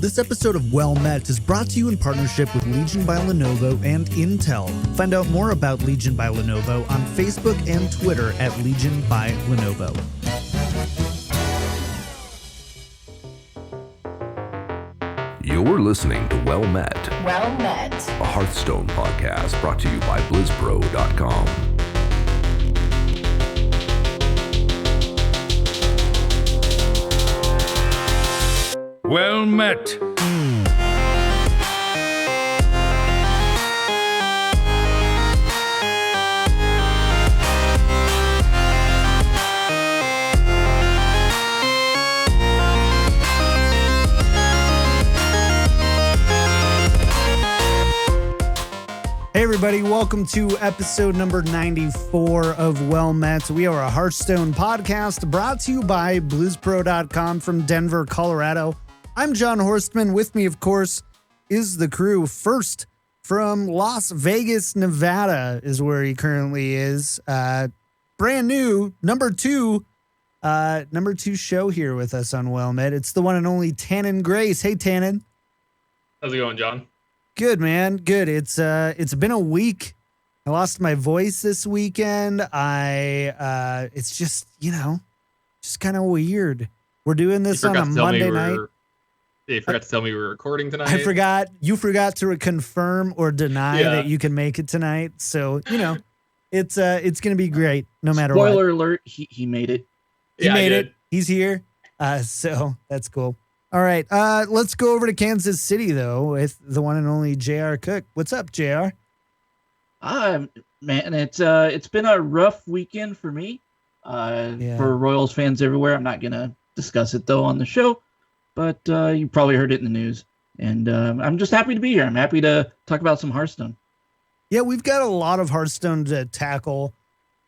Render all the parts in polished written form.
This episode of Well Met is brought to you in partnership with Legion by Lenovo and Intel. Find out more about Legion by Lenovo on Facebook and Twitter at Legion by Lenovo. You're listening to Well Met, a Hearthstone podcast brought to you by BlizzPro.com. Well met. Hey everybody, welcome to episode number 94 of Well Met. We are a Hearthstone podcast brought to you by BlizzPro.com from Denver, Colorado. I'm John Horstman. With me, of course, is the crew. First, from Las Vegas, Nevada is where he currently is. Brand new, number two show here with us on Well Met. It's the one and only Tannen Grace. Hey, Tannen. How's it going, John? Good, man. Good. It's been a week. I lost my voice this weekend. It's just, just kind of weird. We're doing this on a Monday night. You forgot to tell me we were recording tonight. I forgot. You forgot to confirm or deny that you can make it tonight. So, it's going to be great no matter what. Spoiler alert, he made it. He made it. He's here. So that's cool. All right. Let's go over to Kansas City, though, with the one and only JR Cook. What's up, JR? Man, it's been a rough weekend for me. For Royals fans everywhere. I'm not going to discuss it, though, on the show. But you probably heard it in the news. And I'm just happy to be here. I'm happy to talk about some Hearthstone. Yeah, we've got a lot of Hearthstone to tackle.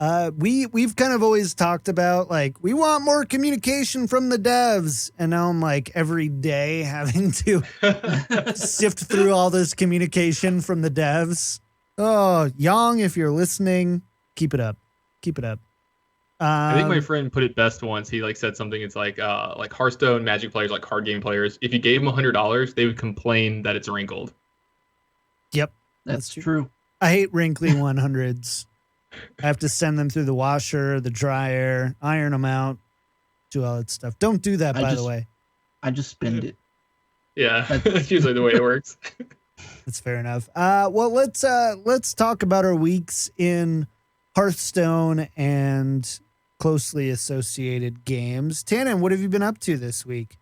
We've kind of always talked about, we want more communication from the devs. And now I'm every day having to sift through all this communication from the devs. Oh, Yong, if you're listening, keep it up. Keep it up. I think my friend put it best once. He said something. It's like Hearthstone Magic players, like card game players. If you gave them $100, they would complain that it's wrinkled. Yep, that's true. I hate wrinkly 100s. I have to send them through the washer, the dryer, iron them out, do all that stuff. Don't do that, by the way. I just spend it. Yeah, that's usually the way it works. That's fair enough. Well, let's talk about our weeks in Hearthstone and closely associated games. Tannen, what have you been up to this week?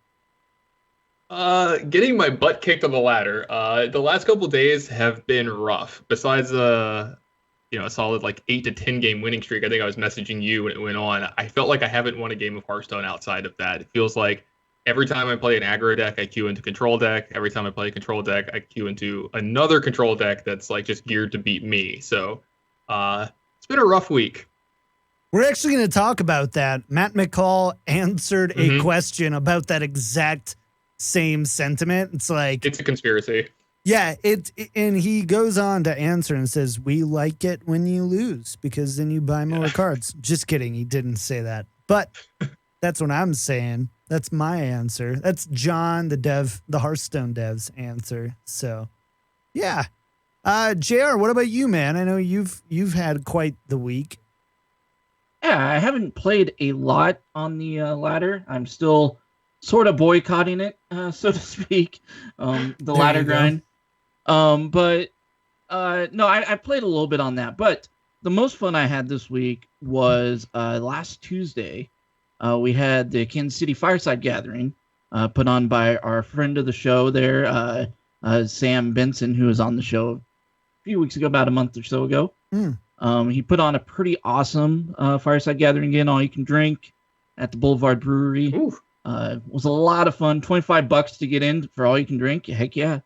Getting my butt kicked on the ladder. The last couple of days have been rough. Besides a solid 8 to 10 game winning streak, I think I was messaging you when it went on. I felt like I haven't won a game of Hearthstone outside of that. It feels like every time I play an aggro deck, I queue into control deck. Every time I play a control deck, I queue into another control deck that's just geared to beat me. So, it's been a rough week. We're actually going to talk about that. Matt McCall answered a question about that exact same sentiment. It's a conspiracy. Yeah, and he goes on to answer and says, we like it when you lose because then you buy more cards. Just kidding. He didn't say that. But that's what I'm saying. That's my answer. That's John, the Hearthstone dev's answer. So, yeah. JR, what about you, man? I know you've had quite the week. Yeah, I haven't played a lot on the ladder. I'm still sort of boycotting it, so to speak, the ladder grind. No, I played a little bit on that. But the most fun I had this week was last Tuesday. We had the Kansas City Fireside Gathering put on by our friend of the show there, Sam Benson, who was on the show a few weeks ago, about a month or so ago. He put on a pretty awesome Fireside Gathering again, all you can drink at the Boulevard Brewery. It was a lot of fun. $25 to get in for all you can drink. Heck yeah.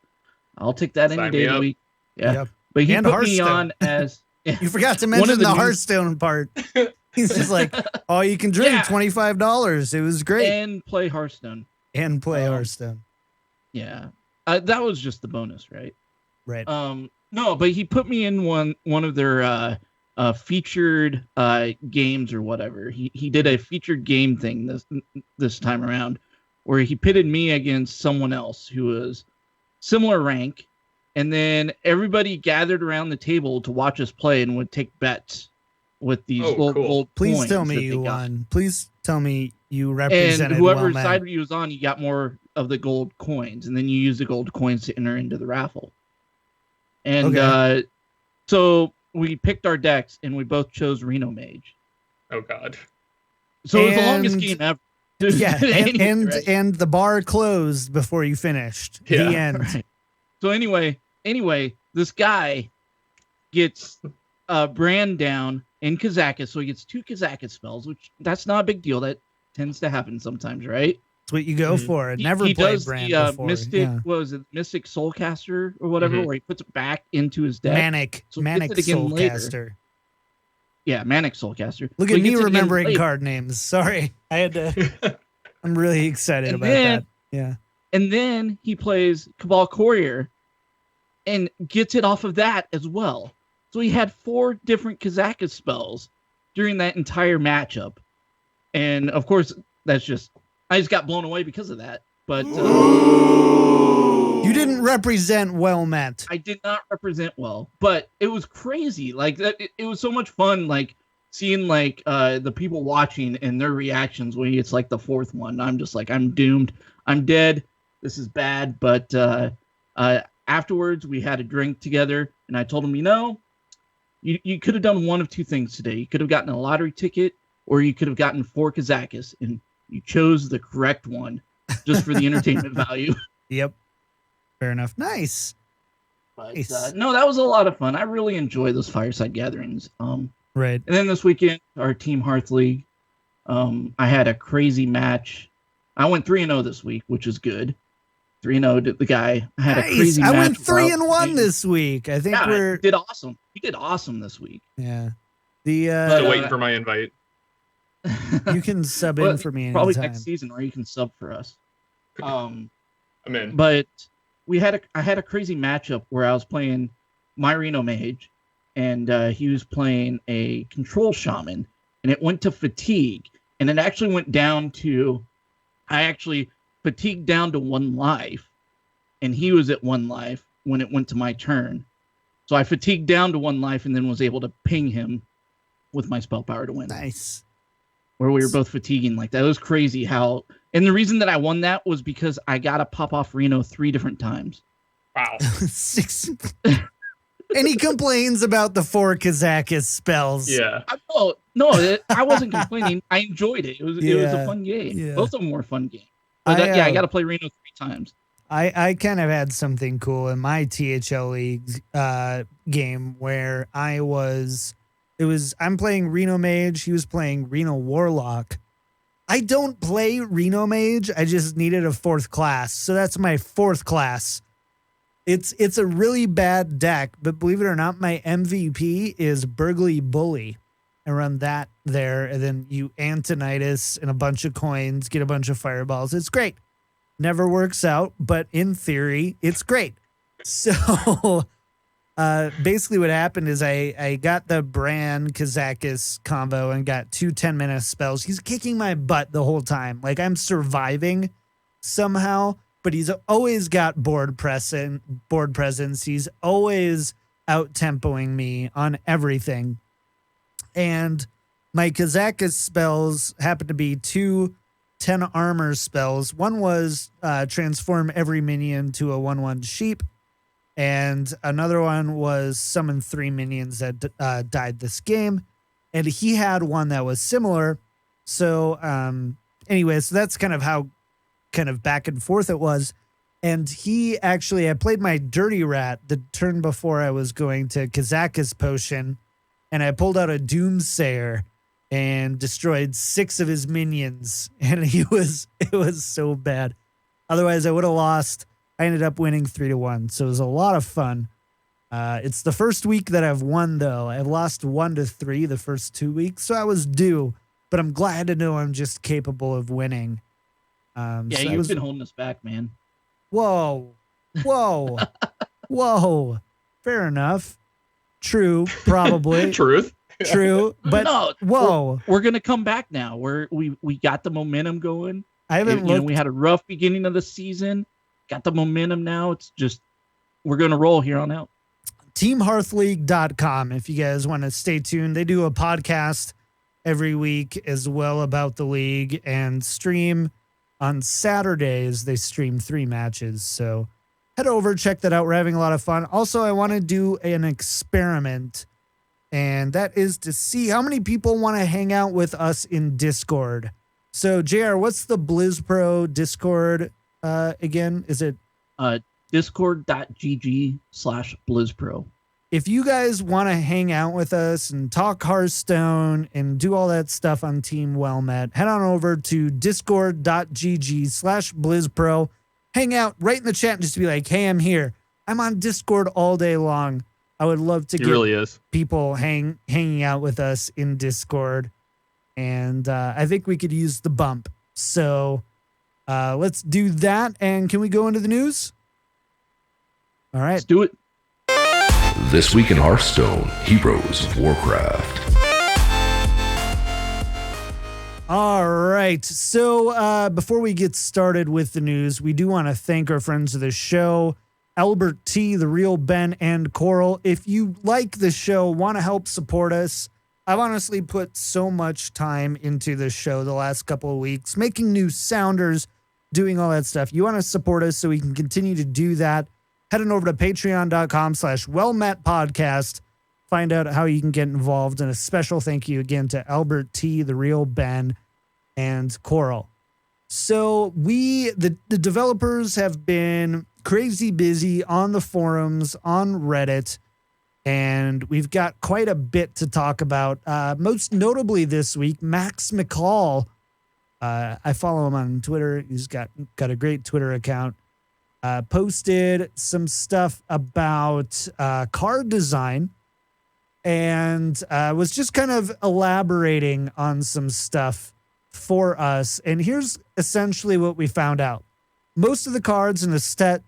I'll take that any day of the week. Yeah. Yep. But he put me on as... You forgot to mention the Hearthstone part. He's just all you can drink, $25. It was great. And play Hearthstone. Hearthstone. Yeah. That was just the bonus, right? Right. No, but he put me in one of their featured games or whatever. He did a featured game thing this time around where he pitted me against someone else who was similar rank, and then everybody gathered around the table to watch us play and would take bets with these little gold Please coins. tell me you won. Please tell me you represented. And whoever Well side you was on, you got more of the gold coins, and then you use the gold coins to enter into the raffle. And so we picked our decks, and we both chose Reno Mage. Oh God! So it was the longest game ever. Yeah, and the bar closed before you finished. Yeah, the end. Right. So anyway, this guy gets Brand down in Kazakus, so he gets 2 Kazakus spells, which that's not a big deal. That tends to happen sometimes, right? That's what you go for. Never he played does Brand the before. Mystic, what was it, Mystic Soulcaster or whatever, where he puts it back into his deck. Manic Soulcaster. Yeah, Manic Soulcaster. Look So at he me gets it again remembering later. card names. Sorry, I had to. I'm really excited about that. Yeah. And then he plays Cabal Courier and gets it off of that as well. So he had 4 different Kazakus spells during that entire matchup. And of course, I just got blown away because of that. But you didn't represent well, Matt. I did not represent well, but it was crazy. Like it was so much fun. Like seeing like the people watching and their reactions when it's like the 4th one. I'm just like, I'm doomed. I'm dead. This is bad. But afterwards, we had a drink together, and I told him, you could have done one of 2 things today. You could have gotten a lottery ticket, or you could have gotten 4 Kazakus, and you chose the correct one just for the entertainment value. Yep. Fair enough. Nice. But Nice. no, that was a lot of fun. I really enjoy those fireside gatherings. Right. And then this weekend, our Team Hearth League, I had a crazy match. I went 3-0 this week, which is good. 3-0 the guy. I had a crazy match. I went 3-1 this week. I think we did awesome. We did awesome this week. Yeah. Still waiting for my invite. You can sub in for me probably anytime. next season, or you can sub for us. I'm in. But I had a crazy matchup where I was playing my Reno Mage, and he was playing a Control Shaman, and it went to fatigue, and it actually went down to, I actually fatigued down to 1 life, and he was at 1 life when it went to my turn. So I fatigued down to 1 life, and then was able to ping him with my spell power to win. Nice. Where we were both fatiguing like that. It was crazy how, and the reason that I won that was because I got to pop off Reno 3 different times. Wow. 6. And he complains about the 4 Kazakus spells. Yeah. I wasn't complaining. I enjoyed it. It was a fun game. Yeah. Both of them were fun games. But I got to play Reno 3 times. I kind of had something cool in my THL League game where I'm playing Reno Mage. He was playing Reno Warlock. I don't play Reno Mage. I just needed a 4th class. So that's my 4th class. It's a really bad deck, but believe it or not, my MVP is Burgly Bully. I run that there, and then you Antonitis and a bunch of coins, get a bunch of fireballs. It's great. Never works out, but in theory, it's great. So basically what happened is I got the Bran Kazakus combo and got 2 10-minute spells. He's kicking my butt the whole time. Like I'm surviving somehow, but he's always got board presence. He's always out-tempoing me on everything. And my Kazakus spells happen to be 2 10 armor spells. One was transform every minion to a 1/1 sheep. And another one was summon 3 minions that died this game. And he had one that was similar. So anyway, so that's kind of how kind of back and forth it was. And I played my Dirty Rat the turn before I was going to Kazakus Potion. And I pulled out a Doomsayer and destroyed 6 of his minions. And it was so bad. Otherwise, I would have lost. I ended up winning 3-1. So it was a lot of fun. It's the first week that I've won, though. I've lost 1-3 the first 2 weeks. So I was due. But I'm glad to know I'm just capable of winning. You've been holding us back, man. Whoa. Whoa. Fair enough. True, probably. Truth. True, but no, whoa. We're gonna come back now. We got the momentum going. I haven't looked. We had a rough beginning of the season, got the momentum now. It's just, we're going to roll here on out. TeamHearthLeague.com. If you guys want to stay tuned, they do a podcast every week as well about the league and stream on Saturdays. They stream 3 matches. So head over, check that out. We're having a lot of fun. Also, I want to do an experiment, and that is to see how many people want to hang out with us in Discord. So, JR, what's the BlizzPro Discord again? Is it discord.gg/BlizzPro? If you guys want to hang out with us and talk Hearthstone and do all that stuff on Team Well Met, head on over to discord.gg/BlizzPro. Hang out right in the chat and just be like, hey, I'm here. I'm on Discord all day long. I would love to get people hanging out with us in Discord. And I think we could use the bump. So let's do that. And can we go into the news? All right. Let's do it. This week in Hearthstone, Heroes of Warcraft. All right. So before we get started with the news, we do want to thank our friends of the show, Albert T, TheRealBen, and Correl. If you like the show, want to help support us, I've honestly put so much time into this show the last couple of weeks, making new sounders, doing all that stuff. You want to support us so we can continue to do that. Head on over to patreon.com/wellmetpodcast. Find out how you can get involved. And a special thank you again to Albert T, TheRealBen, and Correl. So the developers have been crazy busy on the forums, on Reddit, and we've got quite a bit to talk about. Most notably this week, McCall. I follow him on Twitter. He's got a great Twitter account. Posted some stuff about card design and was just kind of elaborating on some stuff for us. And here's essentially what we found out. Most of the cards in the set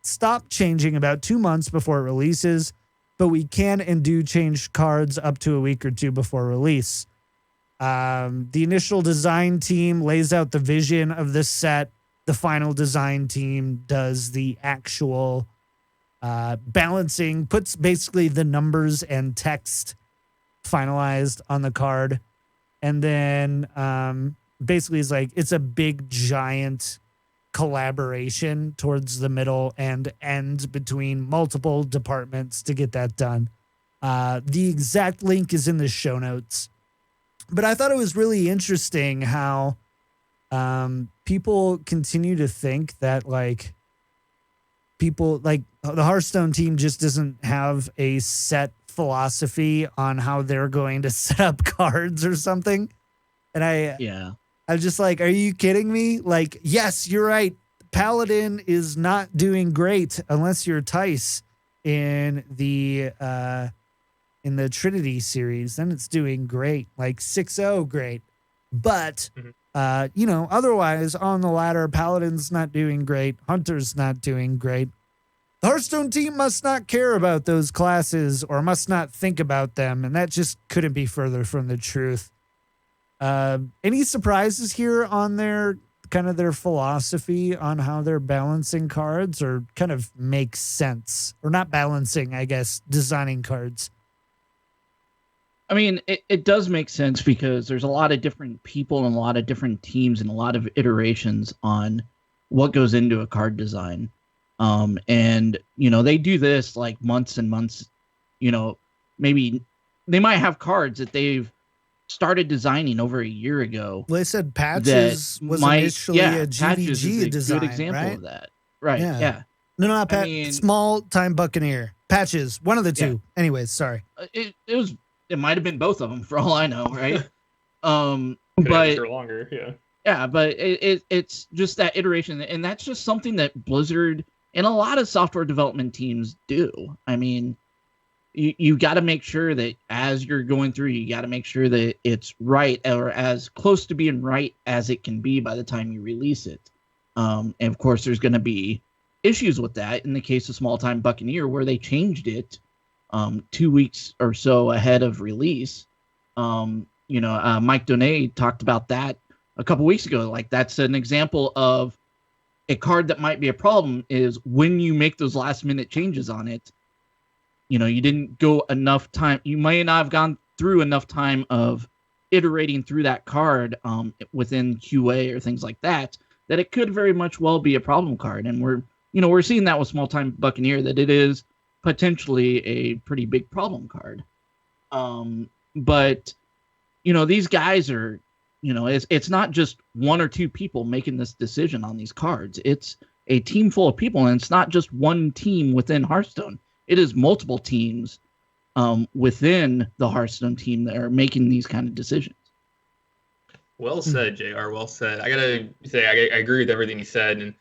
stop changing about 2 months before it releases, but we can and do change cards up to a week or 2 before release. The initial design team lays out the vision of the set. The final design team does the actual balancing, puts basically the numbers and text finalized on the card. And then basically it's a big giant collaboration towards the middle and end between multiple departments to get that done. The exact link is in the show notes. But I thought it was really interesting how people continue to think that people like the Hearthstone team just doesn't have a set philosophy on how they're going to set up cards or something. And I'm just like, are you kidding me? Like, yes, you're right. Paladin is not doing great unless you're Tice in the Trinity series. Then it's doing great, like 6-0 great. But otherwise on the ladder, Paladin's not doing great. Hunter's not doing great. The Hearthstone team must not care about those classes or must not think about them. And that just couldn't be further from the truth. Any surprises here on their philosophy on how they're balancing cards, or kind of makes sense, or not balancing, I guess, designing cards? I mean, it does make sense because there's a lot of different people and a lot of different teams and a lot of iterations on what goes into a card design. And, they do this like months and months, maybe they might have cards that they've started designing over a year ago. Well, they said Patches was initially a GVG design, good example right? of that. Right, yeah. No, not Small Time Buccaneer. Patches, one of the two. Yeah. Anyways, sorry. It might have been both of them for all I know, right? But for longer, yeah. Yeah, but it's just that iteration, and that's just something that Blizzard and a lot of software development teams do. I mean, you got to make sure that as you're going through, you got to make sure that it's right or as close to being right as it can be by the time you release it. And of course, there's going to be issues with that in the case of Small Time Buccaneer, where they changed it 2 weeks or so ahead of release. Mike Donay talked about that a couple weeks ago. Like that's an example of a card that might be a problem is when you make those last minute changes on it, you know, you didn't go enough time. You may not have gone through enough time of iterating through that card within QA or things like that, that it could very much well be a problem card. And we're seeing that with Small Time Buccaneer, that it is potentially a pretty big problem card. But, you know, these guys are, you know, it's not just one or two people making this decision on these cards. It's a team full of people, and it's not just one team within Hearthstone. It is multiple teams within the Hearthstone team that are making these kind of decisions. Well said, JR. Well said. I gotta say, I agree with everything you said, and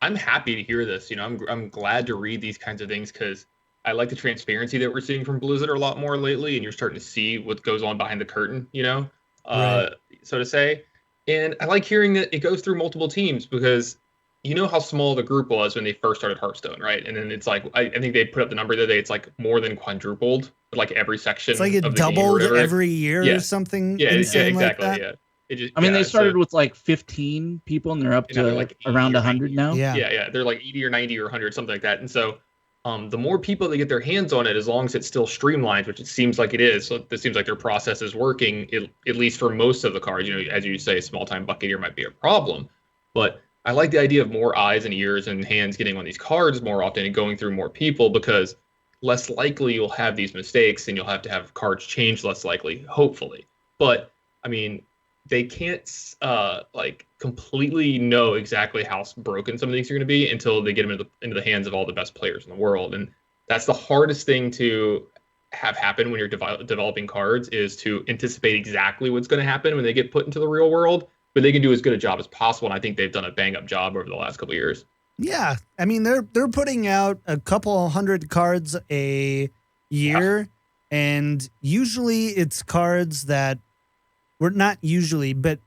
I'm happy to hear this. You know, I'm glad to read these kinds of things because I like the transparency that we're seeing from Blizzard a lot more lately, and you're starting to see what goes on behind the curtain. You know, right. So to say, and I like hearing that it goes through multiple teams because you know how small the group was when they first started Hearthstone, right? And then it's like I think they put up the number the other day. It's like more than quadrupled, like every section. It's like it doubled every year or something. Yeah, exactly. Like that. Yeah. They started with like 15 people, and they're up to like around 100 now. Yeah. They're like 80 or 90 or 100, something like that. And so, the more people that get their hands on it, as long as it's still streamlined, which it seems like it is. So it seems like their process is working, at least for most of the cards. You know, as you say, Small Time Buccaneer might be a problem, but I like the idea of more eyes and ears and hands getting on these cards more often and going through more people, because less likely you'll have these mistakes and you'll have to have cards changed less likely, hopefully. But I mean, they can't like completely know exactly how broken some of these are going to be until they get them into the hands of all the best players in the world. And that's the hardest thing to have happen when you're developing cards, is to anticipate exactly what's going to happen when they get put into the real world. But they can do as good a job as possible, and I think they've done a bang-up job over the last couple of years. Yeah, I mean they're putting out a couple hundred cards a year, and usually it's cards that were not usually, but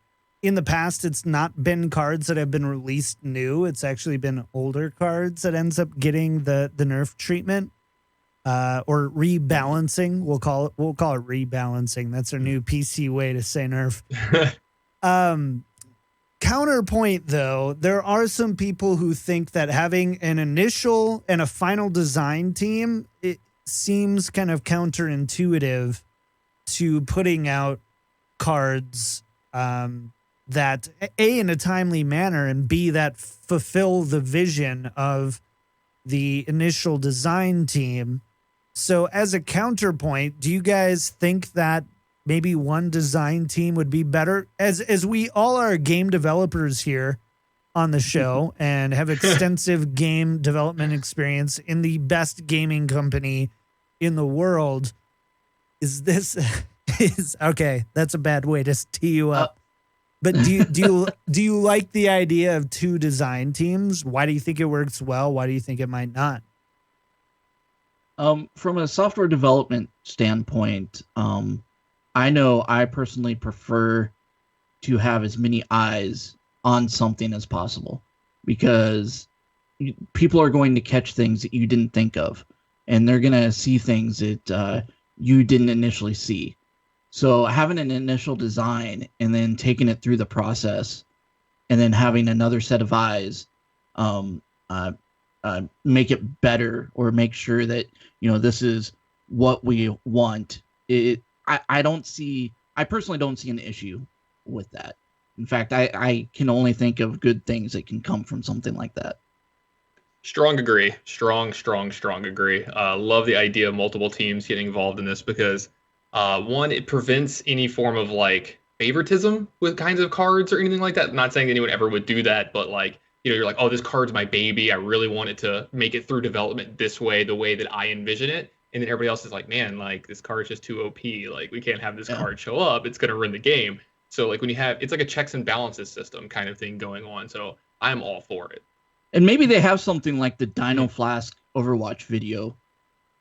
in the past it's not been cards that have been released new. It's actually been older cards that ends up getting the nerf treatment or rebalancing. We'll call it rebalancing. That's our new PC way to say nerf. Counterpoint though, there are some people who think that having an initial and a final design team, it seems kind of counterintuitive to putting out cards that A, in a timely manner, and B, that fulfill the vision of the initial design team. So as a counterpoint, do you guys think that maybe one design team would be better? As we all are game developers here on the show and have extensive game development experience in the best gaming company in the world, is okay, that's a bad way to tee you up. But do you like the idea of two design teams? Why do you think it works well? Why do you think it might not? From a software development standpoint, I know I personally prefer to have as many eyes on something as possible, because people are going to catch things that you didn't think of, and they're going to see things that you didn't initially see. So having an initial design and then taking it through the process and then having another set of eyes make it better, or make sure that, you know, this is what we want. I personally don't see an issue with that. In fact, I can only think of good things that can come from something like that. Strong agree. Strong agree. Love the idea of multiple teams getting involved in this, because one, it prevents any form of like favoritism with kinds of cards or anything like that. I'm not saying anyone ever would do that, but like, you know, you're like, oh, this card's my baby. I really want it to make it through development this way, the way that I envision it. And then everybody else is like, man, like this card's just too OP. Like we can't have this card show up. It's going to ruin the game. So like when you have, it's like a checks and balances system kind of thing going on. So I'm all for it. And maybe they have something like the Dino Flask Overwatch video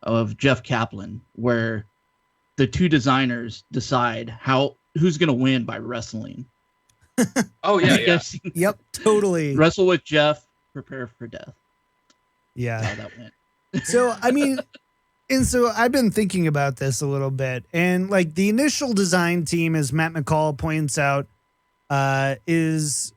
of Jeff Kaplan, where the two designers decide who's going to win by wrestling. Oh yeah. Yep, totally. Wrestle with Jeff, prepare for death. Yeah. That's how that went. So, I mean, and so I've been thinking about this a little bit, and like the initial design team, as Matt McCall points out, is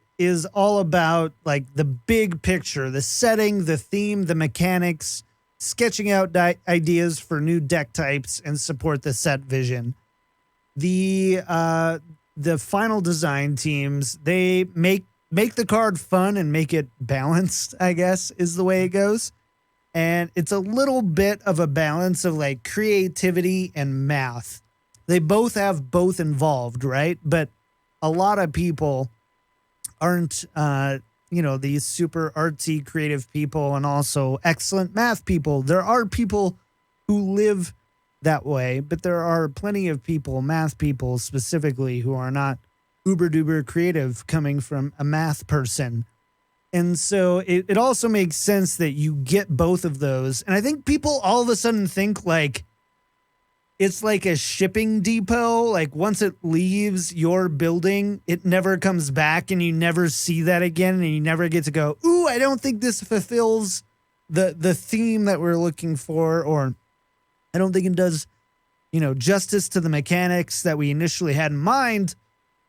all about like the big picture, the setting, the theme, the mechanics, sketching out ideas for new deck types, and support the set vision. The final design teams, they make the card fun and make it balanced, I guess, is the way it goes. And it's a little bit of a balance of like creativity and math. They both have both involved, right? But a lot of people aren't, these super artsy, creative people and also excellent math people. There are people who live that way, but there are plenty of people, math people specifically, who are not uber duper creative coming from a math person. And so it also makes sense that you get both of those. And I think people all of a sudden think like it's like a shipping depot. Like once it leaves your building, it never comes back and you never see that again. And you never get to go, ooh, I don't think this fulfills the theme that we're looking for. Or I don't think it does, justice to the mechanics that we initially had in mind.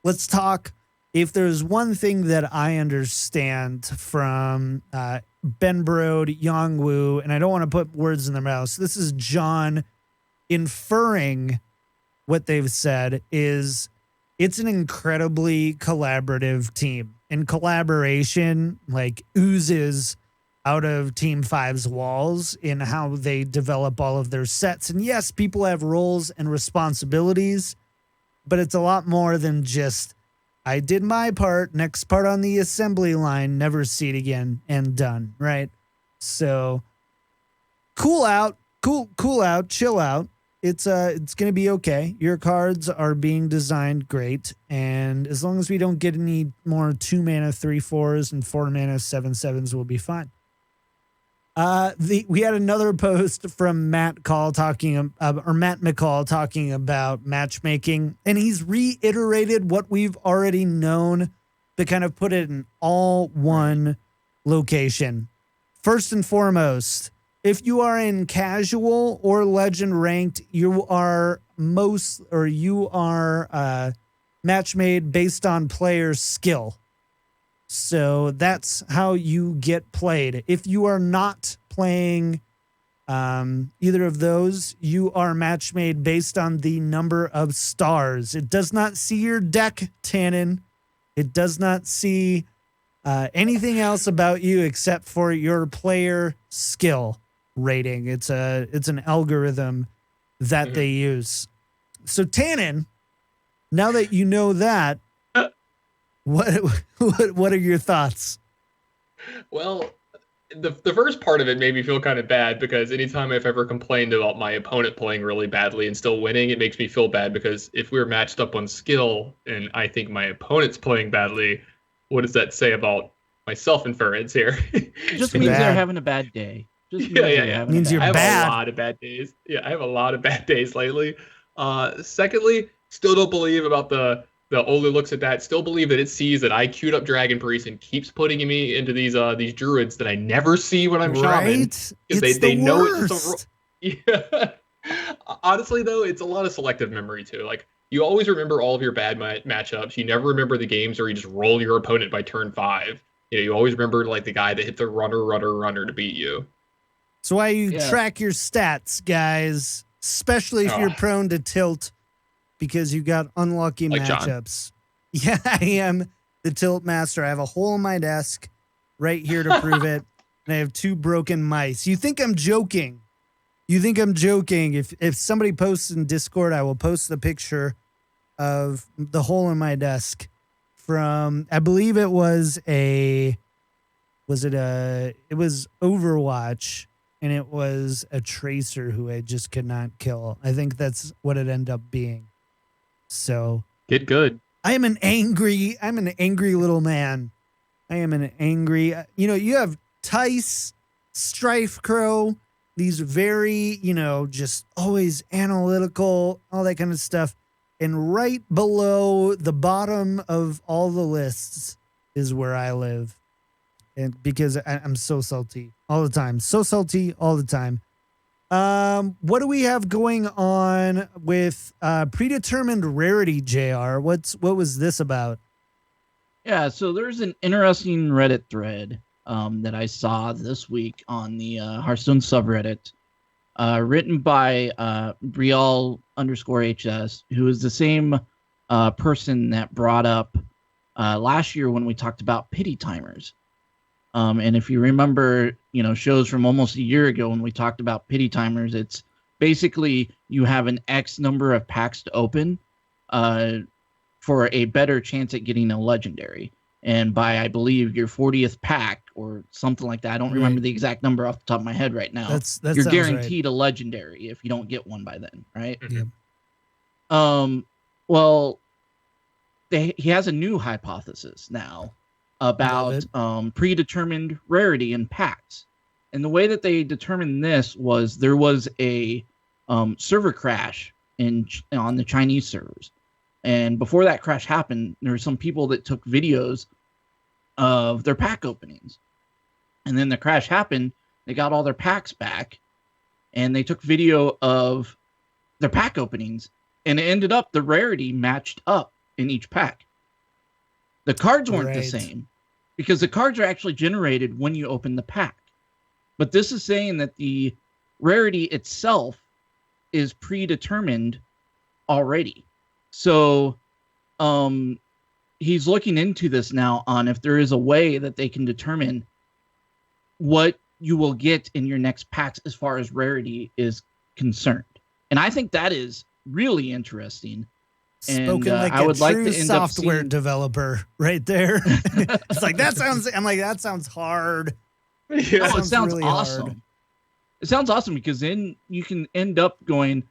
Let's talk. If there's one thing that I understand from Ben Brode, Yong Woo, and I don't want to put words in their mouths, this is John inferring what they've said, is it's an incredibly collaborative team. And collaboration like oozes out of Team 5's walls in how they develop all of their sets. And yes, people have roles and responsibilities, but it's a lot more than just, I did my part, next part on the assembly line, never see it again, and done, right? So cool out, chill out. It's going to be okay. Your cards are being designed great, and as long as we don't get any more 2-mana 3/4s and 4-mana 7/7s, we'll be fine. We had another post from Matt McCall talking about matchmaking, and he's reiterated what we've already known to kind of put it in all one location. First and foremost, if you are in casual or legend ranked, you are match made based on player skill. So that's how you get played. If you are not playing either of those, you are match made based on the number of stars. It does not see your deck, Tannen. It does not see anything else about you except for your player skill rating. It's an algorithm that they use. So Tannen, now that you know that, what are your thoughts? Well, the first part of it made me feel kind of bad because anytime I've ever complained about my opponent playing really badly and still winning, it makes me feel bad because if we're matched up on skill and I think my opponent's playing badly, what does that say about my self-inference here? It just means they're having a bad day. Means you're bad. I have a lot of bad days. Yeah, I have a lot of bad days lately. Secondly, still don't believe about the Oli looks at that, still believe that it sees that I queued up Dragon Priest and keeps putting me into these druids that I never see when I'm shaman. Because they know it's yeah. Honestly, though, it's a lot of selective memory, too. Like, you always remember all of your bad matchups. You never remember the games where you just roll your opponent by turn 5. You always remember, like, the guy that hit the runner to beat you. So why you track your stats, guys, especially if you're prone to tilt, because you got unlucky matchups. John. Yeah, I am the tilt master. I have a hole in my desk right here to prove it. And I have 2 broken mice. You think I'm joking? If somebody posts in Discord, I will post the picture of the hole in my desk from, I believe it was Overwatch, and it was a tracer who I just could not kill. I think that's what it ended up being. So get good. I'm an angry little man. I am an angry, you have Tice, Strife Crow, these very, just always analytical, all that kind of stuff. And right below the bottom of all the lists is where I live. And because I'm so salty all the time. What do we have going on with predetermined rarity, JR? What was this about? Yeah, so there's an interesting Reddit thread that I saw this week on the Hearthstone subreddit, written by Real_HS, who is the same person that brought up last year when we talked about pity timers. And if you remember, shows from almost a year ago when we talked about pity timers, it's basically you have an X number of packs to open for a better chance at getting a legendary. And by, I believe, your 40th pack or something like that, I don't remember the exact number off the top of my head right now. You're guaranteed a legendary if you don't get one by then, right? Yep. Well, he has a new hypothesis now about predetermined rarity in packs. And the way that they determined this was there was a server crash on the Chinese servers. And before that crash happened, there were some people that took videos of their pack openings. And then the crash happened, they got all their packs back, and they took video of their pack openings, and it ended up the rarity matched up in each pack. The cards weren't the same, because the cards are actually generated when you open the pack. But this is saying that the rarity itself is predetermined already. So he's looking into this now on if there is a way that they can determine what you will get in your next packs as far as rarity is concerned. And I think that is really interesting. Spoken like a true software developer right there. It's like, that sounds hard. Yeah. Oh, it sounds really awesome. Hard. It sounds awesome because then you can end up going,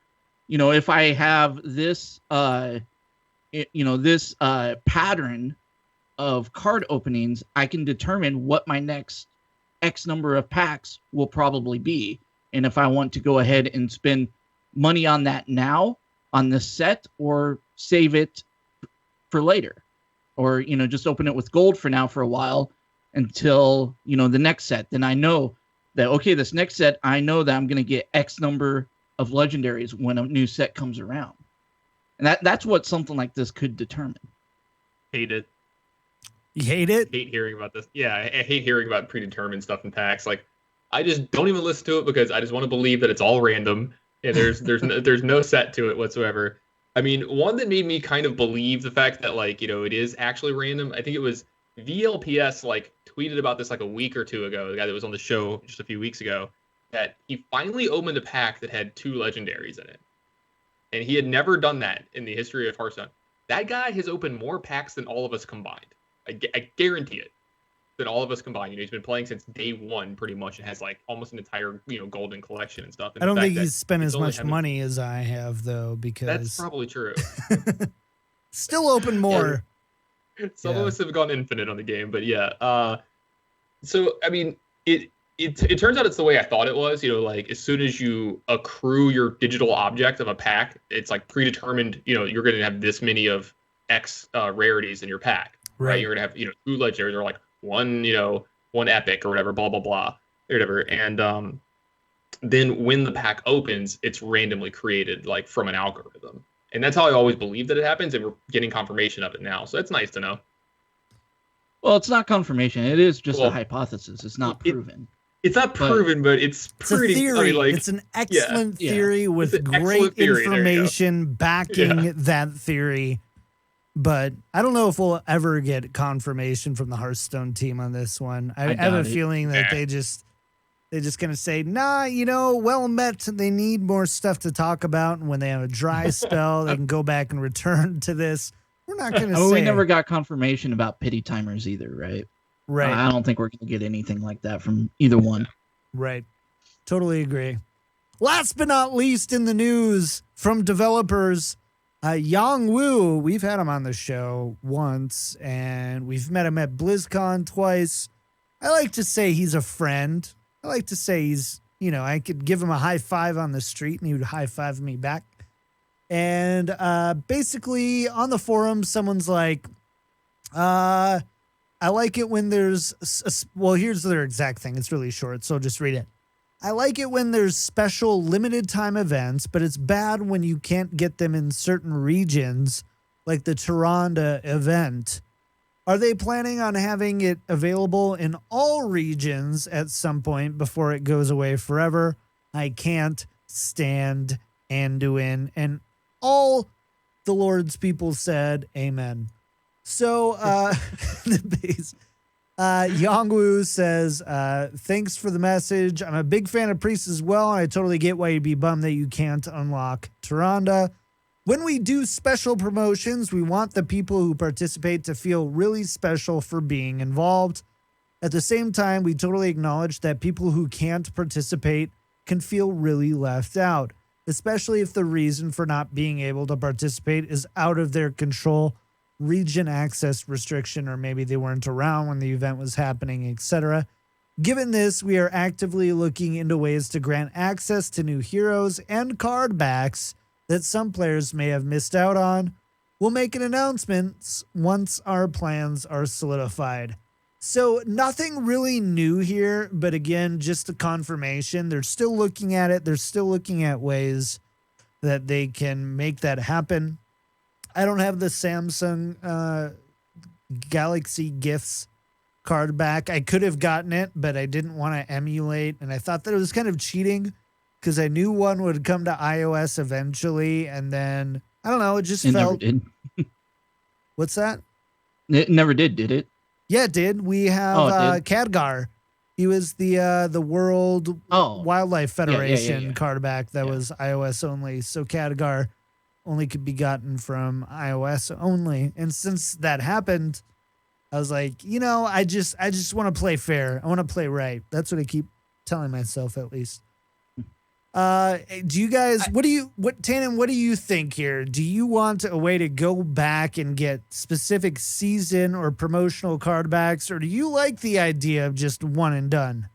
if I have this, this pattern of card openings, I can determine what my next X number of packs will probably be. And if I want to go ahead and spend money on that now on this set, or save it for later, or, just open it with gold for now for a while until, the next set, then I know that, okay, this next set, I know that I'm going to get X number of legendaries when a new set comes around. And that's what something like this could determine. Hate it. You hate it? Hate hearing about this. Yeah, I hate hearing about predetermined stuff in packs. Like, I just don't even listen to it because I just want to believe that it's all random. And there's no set to it whatsoever. I mean, one that made me kind of believe the fact that, it is actually random. I think it was VLPS, tweeted about this a week or two ago. The guy that was on the show just a few weeks ago, that he finally opened a pack that had 2 legendaries in it. And he had never done that in the history of Hearthstone. That guy has opened more packs than all of us combined. I guarantee it. Than all of us combined. He's been playing since day one, pretty much, and has almost an entire golden collection and stuff. And I don't think he's spent as much money as I have, though, because that's probably true. Still open more. Some of us have gone infinite on the game, but yeah. So I mean, it turns out it's the way I thought it was. As soon as you accrue your digital object of a pack, it's predetermined. You're going to have this many of X rarities in your pack, right? You're going to have 2 legendaries or one epic or whatever, blah blah blah, or whatever. And then when the pack opens, it's randomly created from an algorithm, and that's how I always believed that it happens. And we're getting confirmation of it now, so that's nice to know. Well, it's not confirmation; it is just a hypothesis. It's not proven. It's not proven, but it's pretty. It's a theory. It's an excellent theory with great information backing that theory. But I don't know if we'll ever get confirmation from the Hearthstone team on this one. I have a feeling that they're just gonna say, nah, well met. They need more stuff to talk about, and when they have a dry spell, they can go back and return to this. We're not gonna say. We never got confirmation about pity timers either, right? Right. I don't think we're gonna get anything like that from either one. Right. Totally agree. Last but not least in the news from developers. Yong Woo, we've had him on the show once, and we've met him at BlizzCon twice. I like to say he's a friend. I like to say he's, I could give him a high five on the street, and he would high five me back. And basically, on the forum, someone's like, I like it when there's, here's their exact thing. It's really short, so I'll just read it. I like it when there's special limited time events, but it's bad when you can't get them in certain regions, like the Toronto event. Are they planning on having it available in all regions at some point before it goes away forever? I can't stand Anduin. And all the Lord's people said, amen. So the base. Yong Woo says, thanks for the message. I'm a big fan of Priest as well, and I totally get why you'd be bummed that you can't unlock Tyrande. When we do special promotions, we want the people who participate to feel really special for being involved. At the same time, we totally acknowledge that people who can't participate can feel really left out, especially if the reason for not being able to participate is out of their control, region access restriction, or maybe they weren't around when the event was happening, etc. Given this, we are actively looking into ways to grant access to new heroes and card backs that some players may have missed out on. We'll make an announcement once our plans are solidified. So nothing really new here, but again, just a confirmation. They're still looking at it. They're still looking at ways that they can make that happen. I don't have the Samsung Galaxy Gifts card back. I could have gotten it, but I didn't want to emulate, and I thought that it was kind of cheating because I knew one would come to iOS eventually, and then, I don't know, it just felt... Never did. What's that? It never did it? Yeah, it did. We have Khadgar. He was the World Wildlife Federation card back that was iOS only, so Khadgar only could be gotten from iOS only. And since that happened, I was like, I just want to play fair. I want to play right. That's what I keep telling myself, at least. Do you guys, Tannen, what do you think here? Do you want a way to go back and get specific season or promotional card backs, or do you like the idea of just one and done?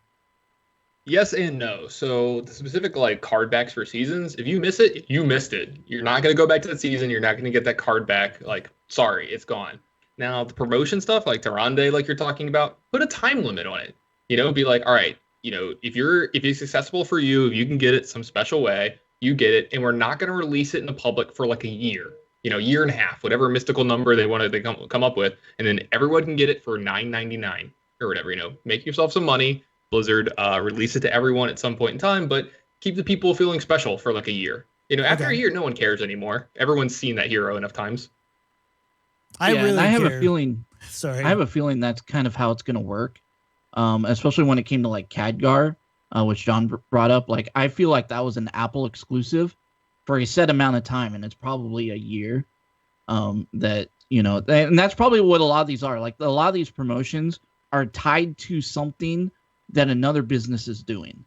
Yes and no. So the specific card backs for seasons, if you miss it, you missed it. You're not going to go back to the season. You're not going to get that card back. Sorry, it's gone. Now the promotion stuff like Tyrande, like you're talking about, put a time limit on it. Be like, all right, if it's accessible for you, if you can get it some special way, you get it, and we're not going to release it in the public for a year, year and a half, whatever mystical number they wanted to come up with, and then everyone can get it for $9.99 or whatever. Make yourself some money. Blizzard, release it to everyone at some point in time, but keep the people feeling special for a year. After a year, no one cares anymore. Everyone's seen that hero enough times. I have a feeling. Sorry, I have a feeling that's kind of how it's going to work. Especially when it came to Khadgar, which John brought up. I feel like that was an Apple exclusive for a set amount of time, and it's probably a year. And that's probably what a lot of these are. A lot of these promotions are tied to something that another business is doing.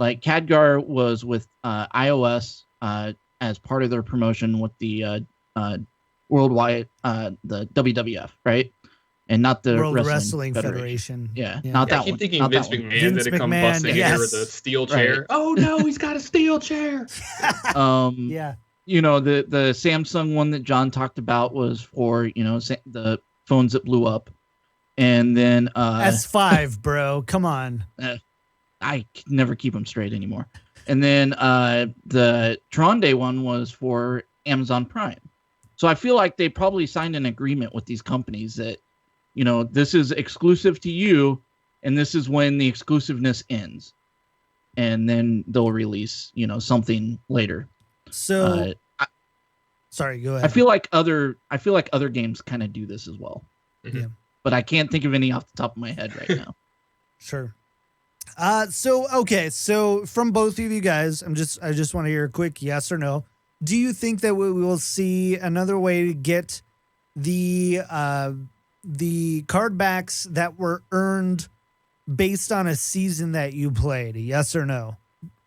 Khadgar was with iOS as part of their promotion with the worldwide, the WWF, right? And not the World Wrestling Federation. Yeah, not that one. I keep thinking Vince McMahon Vince that it come McMahon, busting in here with a steel chair. Right. Oh no, he's got a steel chair. Yeah. The Samsung one that John talked about was for, the phones that blew up. And then S5, bro. Come on. I never keep them straight anymore. And then the Tyrande one was for Amazon Prime. So I feel like they probably signed an agreement with these companies that, this is exclusive to you, and this is when the exclusiveness ends. And then they'll release, something later. So sorry, go ahead. I feel like other games kind of do this as well. Mm-hmm. Yeah. But I can't think of any off the top of my head right now. Sure. So from both of you guys, I just want to hear a quick yes or no. Do you think that we will see another way to get the card backs that were earned based on a season that you played? Yes or no?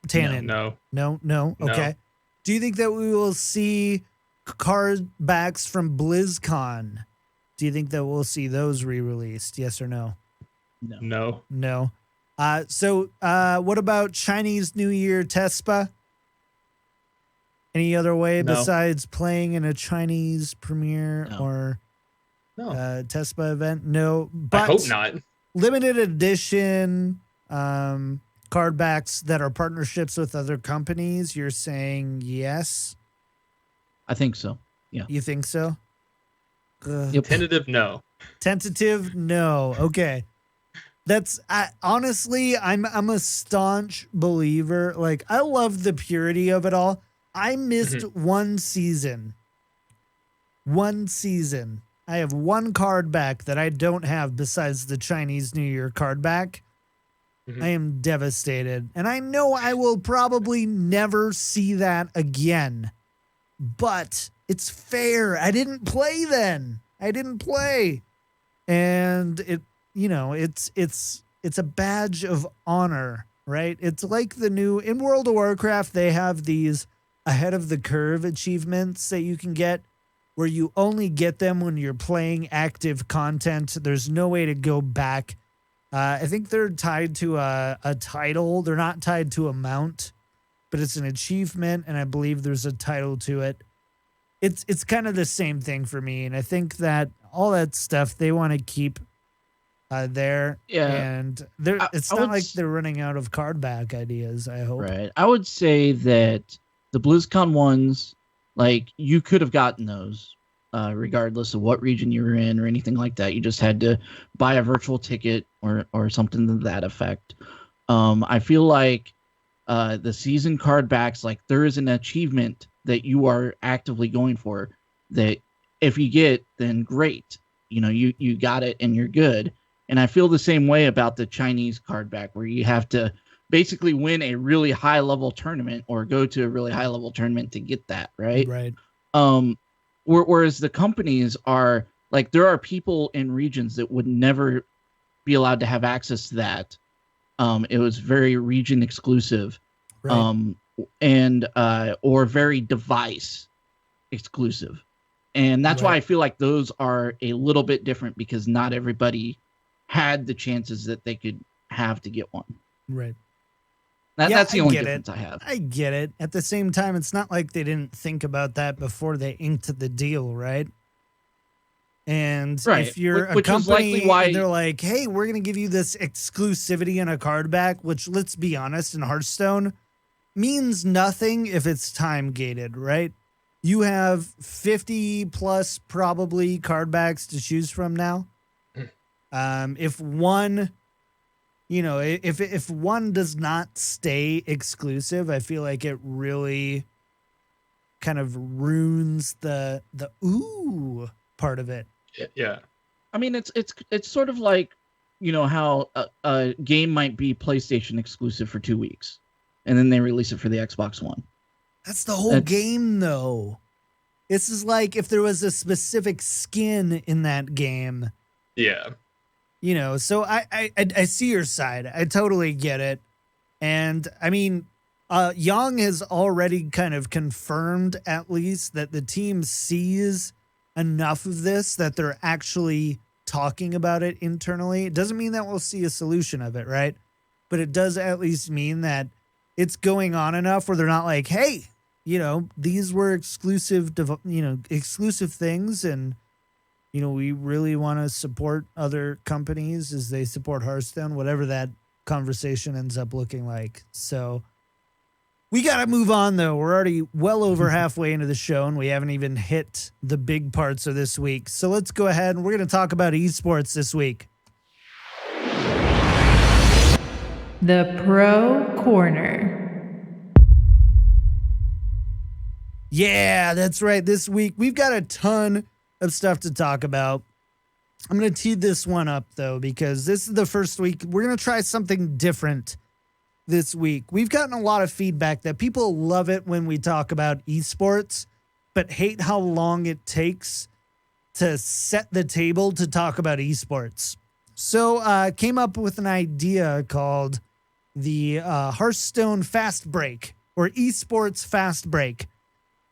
Tannen? No. Okay. Do you think that we will see card backs from BlizzCon? Do you think that we'll see those re-released? Yes or no? No. So what about Chinese New Year Tespa? Any other way besides playing in a Chinese premiere or Tespa event? No. But I hope not. Limited edition card backs that are partnerships with other companies, you're saying yes? I think so. Yeah. You think so? Yep. Tentative no. Tentative no. Okay. Honestly, I'm a staunch believer. Like, I love the purity of it all. I missed one season. I have one card back that I don't have besides the Chinese New Year card back. I am devastated. And I know I will probably never see that again. But it's fair. I didn't play then. And it's a badge of honor, right? It's like in World of Warcraft, they have these ahead of the curve achievements that you can get where you only get them when you're playing active content. There's no way to go back. I think they're tied to a title. They're not tied to a mount, but it's an achievement, and I believe there's a title to it. It's kind of the same thing for me, and I think that all that stuff they want to keep there. Yeah, and it's not like they're running out of card back ideas, I hope. Right. I would say that the BlizzCon ones, like, you could have gotten those regardless of what region you were in or anything like that. You just had to buy a virtual ticket or something to that effect. I feel like the season card backs, like, there is an achievement that you are actively going for that if you get, then great. You got it and you're good. And I feel the same way about the Chinese card back, where you have to basically win a really high level tournament or go to a really high level tournament to get that, right? Right. Whereas the companies are like, there are people in regions that would never be allowed to have access to that. It was very region exclusive, right. Or very device exclusive. And that's why I feel like those are a little bit different, because not everybody had the chances that they could have to get one. Right. That's the only difference I have. I get it. At the same time, it's not like they didn't think about that before they inked the deal, right? And if you're a company, they're like, hey, we're going to give you this exclusivity in a card back, which, let's be honest, in Hearthstone means nothing if it's time gated, right? You have 50 plus probably card backs to choose from now. If one, if one does not stay exclusive, I feel like it really kind of ruins the ooh part of it. Yeah. I mean, it's sort of like, how a game might be PlayStation exclusive for 2 weeks, and then they release it for the Xbox One. That's the whole game, though. This is like if there was a specific skin in that game. Yeah. So I see your side. I totally get it. And I mean, Yong has already kind of confirmed, at least, that the team sees enough of this that they're actually talking about it internally. It doesn't mean that we'll see a solution of it, right? But it does at least mean that it's going on enough where they're not like, hey, these were exclusive things, and we really want to support other companies as they support Hearthstone, whatever that conversation ends up looking like. So we got to move on, though. We're already well over halfway into the show, and we haven't even hit the big parts of this week. So let's go ahead, and we're going to talk about esports this week. The Pro Corner. Yeah, that's right. This week, we've got a ton of stuff to talk about. I'm going to tee this one up, though, because this is the first week. We're going to try something different this week. We've gotten a lot of feedback that people love it when we talk about esports, but hate how long it takes to set the table to talk about esports. So came up with an idea called the Hearthstone Fast Break, or Esports Fast Break.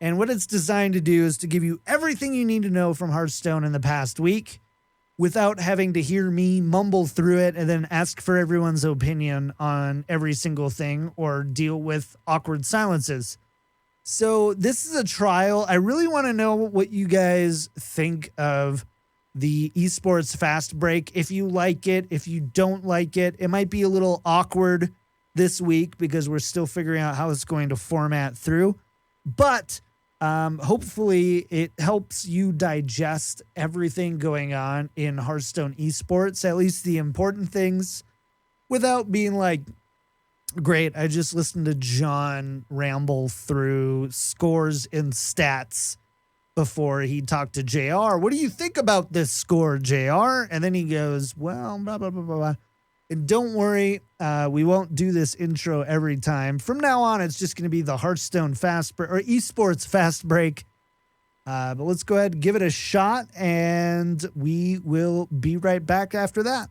And what it's designed to do is to give you everything you need to know from Hearthstone in the past week without having to hear me mumble through it and then ask for everyone's opinion on every single thing or deal with awkward silences. So this is a trial. I really want to know what you guys think of the Esports Fast Break. If you like it, if you don't like it, it might be a little awkward this week because we're still figuring out how it's going to format through. But Hopefully it helps you digest everything going on in Hearthstone Esports, at least the important things, without being like, great, I just listened to John ramble through scores and stats before he talked to JR. What do you think about this score, JR? And then he goes, well, blah, blah, blah, blah, blah. And don't worry, we won't do this intro every time. From now on, it's just going to be the Hearthstone Fast Break or Esports Fast Break. But let's go ahead and give it a shot, and we will be right back after that.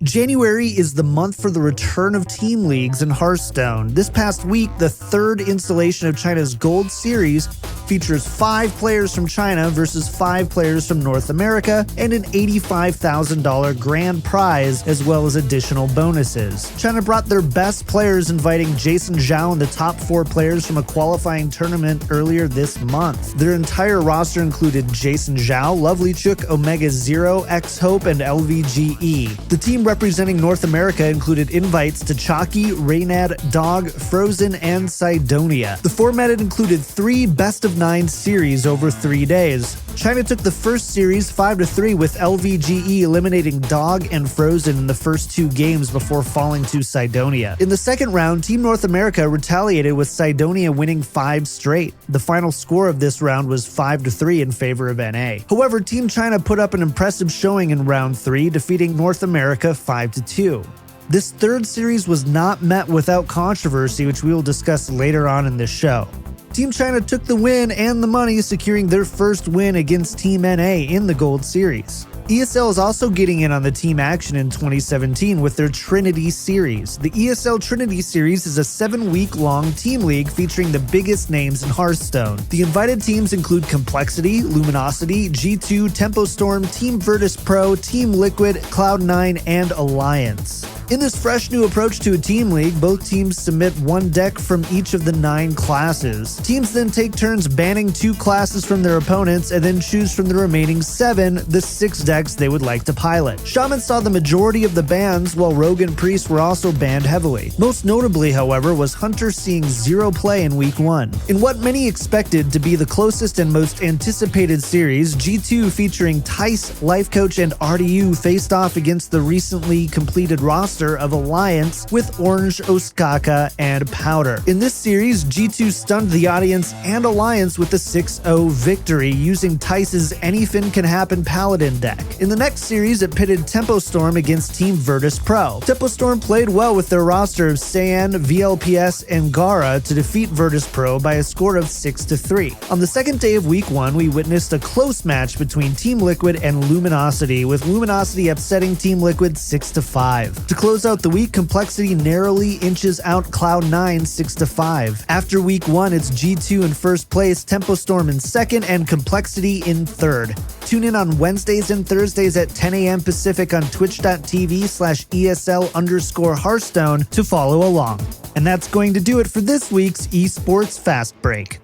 January is the month for the return of team leagues in Hearthstone. This past week, the third installation of China's Gold Series features 5 players from China versus 5 players from North America and an $85,000 grand prize, as well as additional bonuses. China brought their best players, inviting Jason Zhao and the top 4 players from a qualifying tournament earlier this month. Their entire roster included Jason Zhao, Lovely Chook, Omega Zero, X-Hope, and LVGE. The team representing North America included invites to Chalky, Reynad, Dog, Frozen, and Sidonia. The format included 3 best-of-9 series over 3 days. China took the first series 5-3 with LVGE eliminating Dog and Frozen in the first 2 games before falling to Sidonia. In the second round, Team North America retaliated with Sidonia winning 5 straight. The final score of this round was 5-3 in favor of NA. However, Team China put up an impressive showing in round 3, defeating North America 5-2. This third series was not met without controversy, which we will discuss later on in this show. Team China took the win and the money, securing their first win against Team NA in the Gold Series. ESL is also getting in on the team action in 2017 with their Trinity Series. The ESL Trinity Series is a 7-week-long team league featuring the biggest names in Hearthstone. The invited teams include Complexity, Luminosity, G2, Tempo Storm, Team Virtus Pro, Team Liquid, Cloud9, and Alliance. In this fresh new approach to a team league, both teams submit 1 deck from each of the 9 classes. Teams then take turns banning 2 classes from their opponents and then choose from the remaining 7 the 6 decks they would like to pilot. Shaman saw the majority of the bans, while Rogue and Priest were also banned heavily. Most notably, however, was Hunter seeing 0 play in Week 1. In what many expected to be the closest and most anticipated series, G2 featuring Tice, Life Coach, and RDU faced off against the recently completed roster of Alliance with Orange, Osaka, and Powder. In this series, G2 stunned the audience and Alliance with a 6-0 victory using Tice's Anything Can Happen Paladin deck. In the next series, it pitted Tempo Storm against Team Virtus Pro. Tempo Storm played well with their roster of Saiyan, VLPS, and Gara to defeat Virtus Pro by a score of 6-3. On the second day of Week 1, we witnessed a close match between Team Liquid and Luminosity, with Luminosity upsetting Team Liquid 6-5. To close out the week, Complexity narrowly inches out Cloud9 6-5. After Week 1, it's G2 in first place, Tempo Storm in second, and Complexity in third. Tune in on Wednesdays and Thursdays at 10 a.m. Pacific on twitch.tv/ESL_Hearthstone to follow along. And that's going to do it for this week's Esports Fast Break.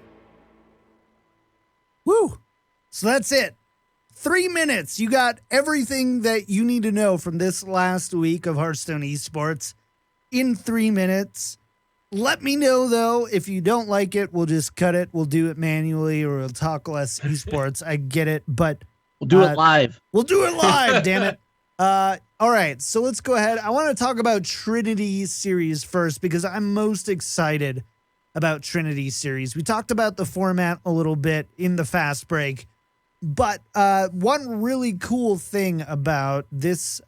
Woo! So that's it. 3 minutes. You got everything that you need to know from this last week of Hearthstone Esports in 3 minutes. Let me know, though, if you don't like it, we'll just cut it. We'll do it manually, or we'll talk less esports. I get it, but we'll do it live. We'll do it live, damn it. All right, so let's go ahead. I want to talk about Trinity Series first because I'm most excited about Trinity Series. We talked about the format a little bit in the fast break. But one really cool thing about this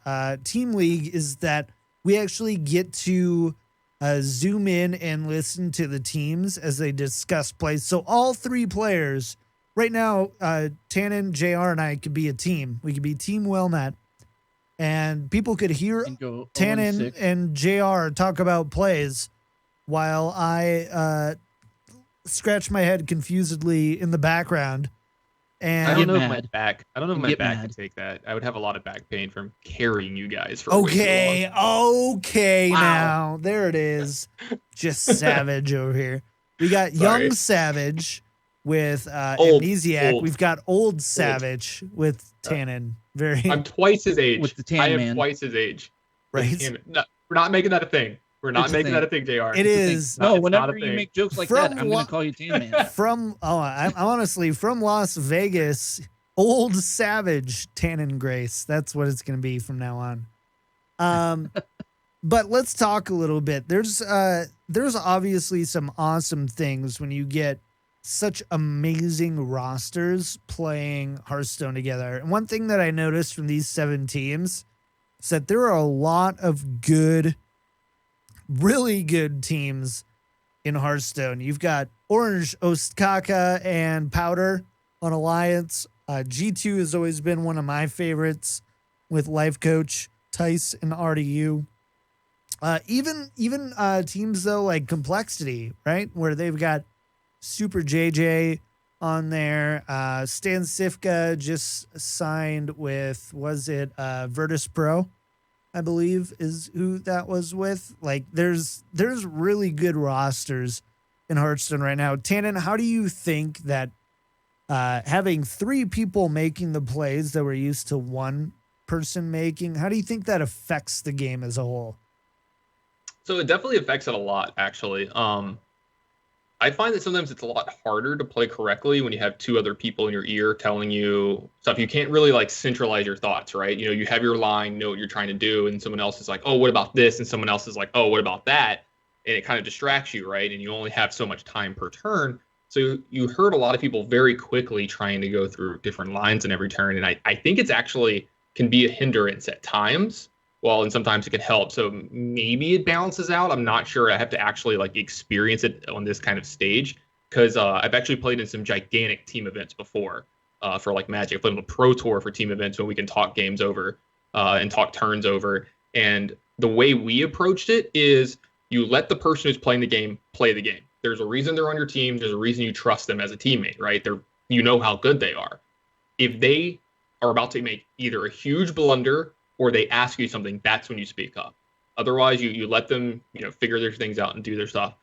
team league is that we actually get to zoom in and listen to the teams as they discuss plays. So all 3 players right now, Tannen, JR, and I could be a team. We could be Team Wellmet, and people could hear Tannen and JR talk about plays while I scratch my head confusedly in the background. And I don't know if my back can take that. I would have a lot of back pain from carrying you guys for okay, wow. Now there it is. Just savage over here. We got Young Savage with Amnesiac. Old. We've got Old Savage with Tannen. I'm twice his age. With the tan I am man. twice his age. Right. No, we're not making that a thing. We're not It's a making thing. that a thing, JR. It is. No, It's not whenever a you thing. make jokes like From that, I'm going to call you Tan Man. I'm honestly from Las Vegas, Old Savage Tannin Grace. That's what it's going to be from now on. But let's talk a little bit. There's obviously some awesome things when you get such amazing rosters playing Hearthstone together. And one thing that I noticed from these 7 teams is that there are a lot of good, really good teams in Hearthstone. You've got Orange, Ostkaka, and Powder on Alliance. G2 has always been one of my favorites with Life Coach, Tice, and RDU. Even teams though like Complexity, right, where they've got Super JJ on there. Stan Sifka just signed with, was it Virtus Pro, I believe is who that was with. Like there's really good rosters in Hearthstone right now. Tannen, how do you think that having 3 people making the plays that we're used to one person making, how do you think that affects the game as a whole? So it definitely affects it a lot, actually. I find that sometimes it's a lot harder to play correctly when you have 2 other people in your ear telling you stuff. You can't really like centralize your thoughts, right? You know, you have your line, know what you're trying to do, and someone else is like, oh, what about this? And someone else is like, oh, what about that? And it kind of distracts you, right? And you only have so much time per turn. So you hurt a lot of people very quickly trying to go through different lines in every turn. And I think it's actually can be a hindrance at times. Well, and sometimes it can help. So maybe it balances out. I'm not sure. I have to actually like experience it on this kind of stage because I've actually played in some gigantic team events before for like Magic. I've played on the Pro Tour for team events when we can talk games over and talk turns over. And the way we approached it is you let the person who's playing the game play the game. There's a reason they're on your team. There's a reason you trust them as a teammate, right? You know how good they are. If they are about to make either a huge blunder or they ask you something, that's when you speak up. Otherwise, you let them, figure their things out and do their stuff.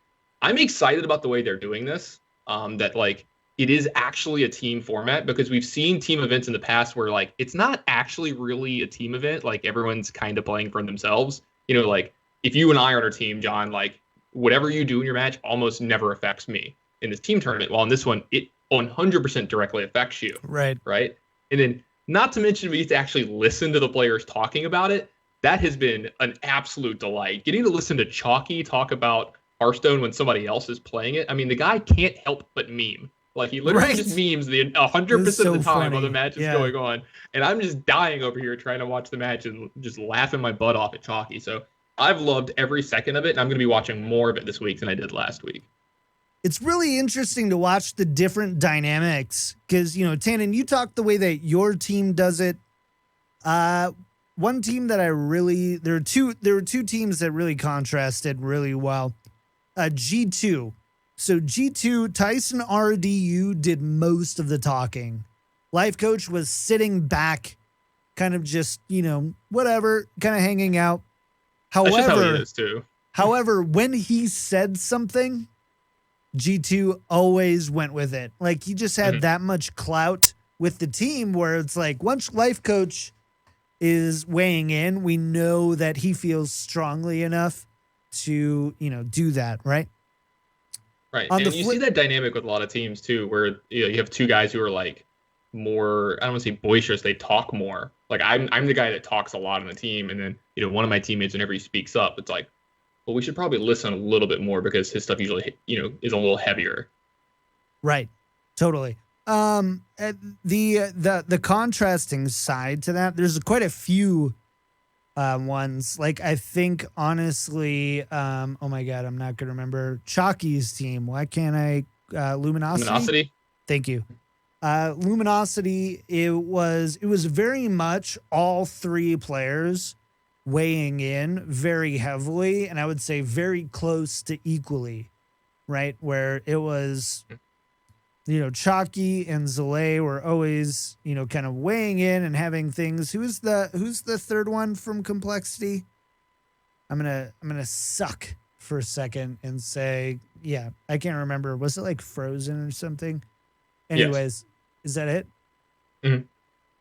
I'm excited about the way they're doing this, that like it is actually a team format because we've seen team events in the past where like it's not actually really a team event. Like everyone's kind of playing for themselves. Like if you and I are on our team, John, like whatever you do in your match almost never affects me in this team tournament. While in this one, it 100% directly affects you. Right. Right. And then not to mention we get to actually listen to the players talking about it. That has been an absolute delight. Getting to listen to Chalky talk about Hearthstone when somebody else is playing it. I mean, the guy can't help but meme. Like he literally just memes the 100% of the time while the match is going on. And I'm just dying over here trying to watch the match and just laughing my butt off at Chalky. So I've loved every second of it. And I'm going to be watching more of it this week than I did last week. It's really interesting to watch the different dynamics because, Tannen, you talk the way that your team does it. One team that there were two teams that really contrasted really well. G2. So G2, Tyson RDU did most of the talking. Life Coach was sitting back, kind of just, whatever, kind of hanging out. That's just how he is too. However, when he said something, G2 always went with it. Like he just had that much clout with the team where it's like once Life Coach is weighing in, we know that he feels strongly enough to, do that, right? Right. And you see that dynamic with a lot of teams too, where you have 2 guys who are like more, I don't want to say boisterous, they talk more. Like I'm the guy that talks a lot on the team, and then one of my teammates, whenever he speaks up, it's like, well, we should probably listen a little bit more because his stuff usually, is a little heavier. Right. Totally. The contrasting side to that, there's quite a few ones. Like I think honestly, oh my God, I'm not gonna remember Chalky's team. Why can't I? Luminosity. Thank you. Luminosity. It was very much all 3 players weighing in very heavily, and I would say very close to equally, right? Where it was, Chalky and Zalay were always, kind of weighing in and having things. Who's the 3rd one from Complexity? I'm gonna suck for a second and say, yeah, I can't remember. Was it like Frozen or something? Anyways, yes. Is that it? Mm-hmm.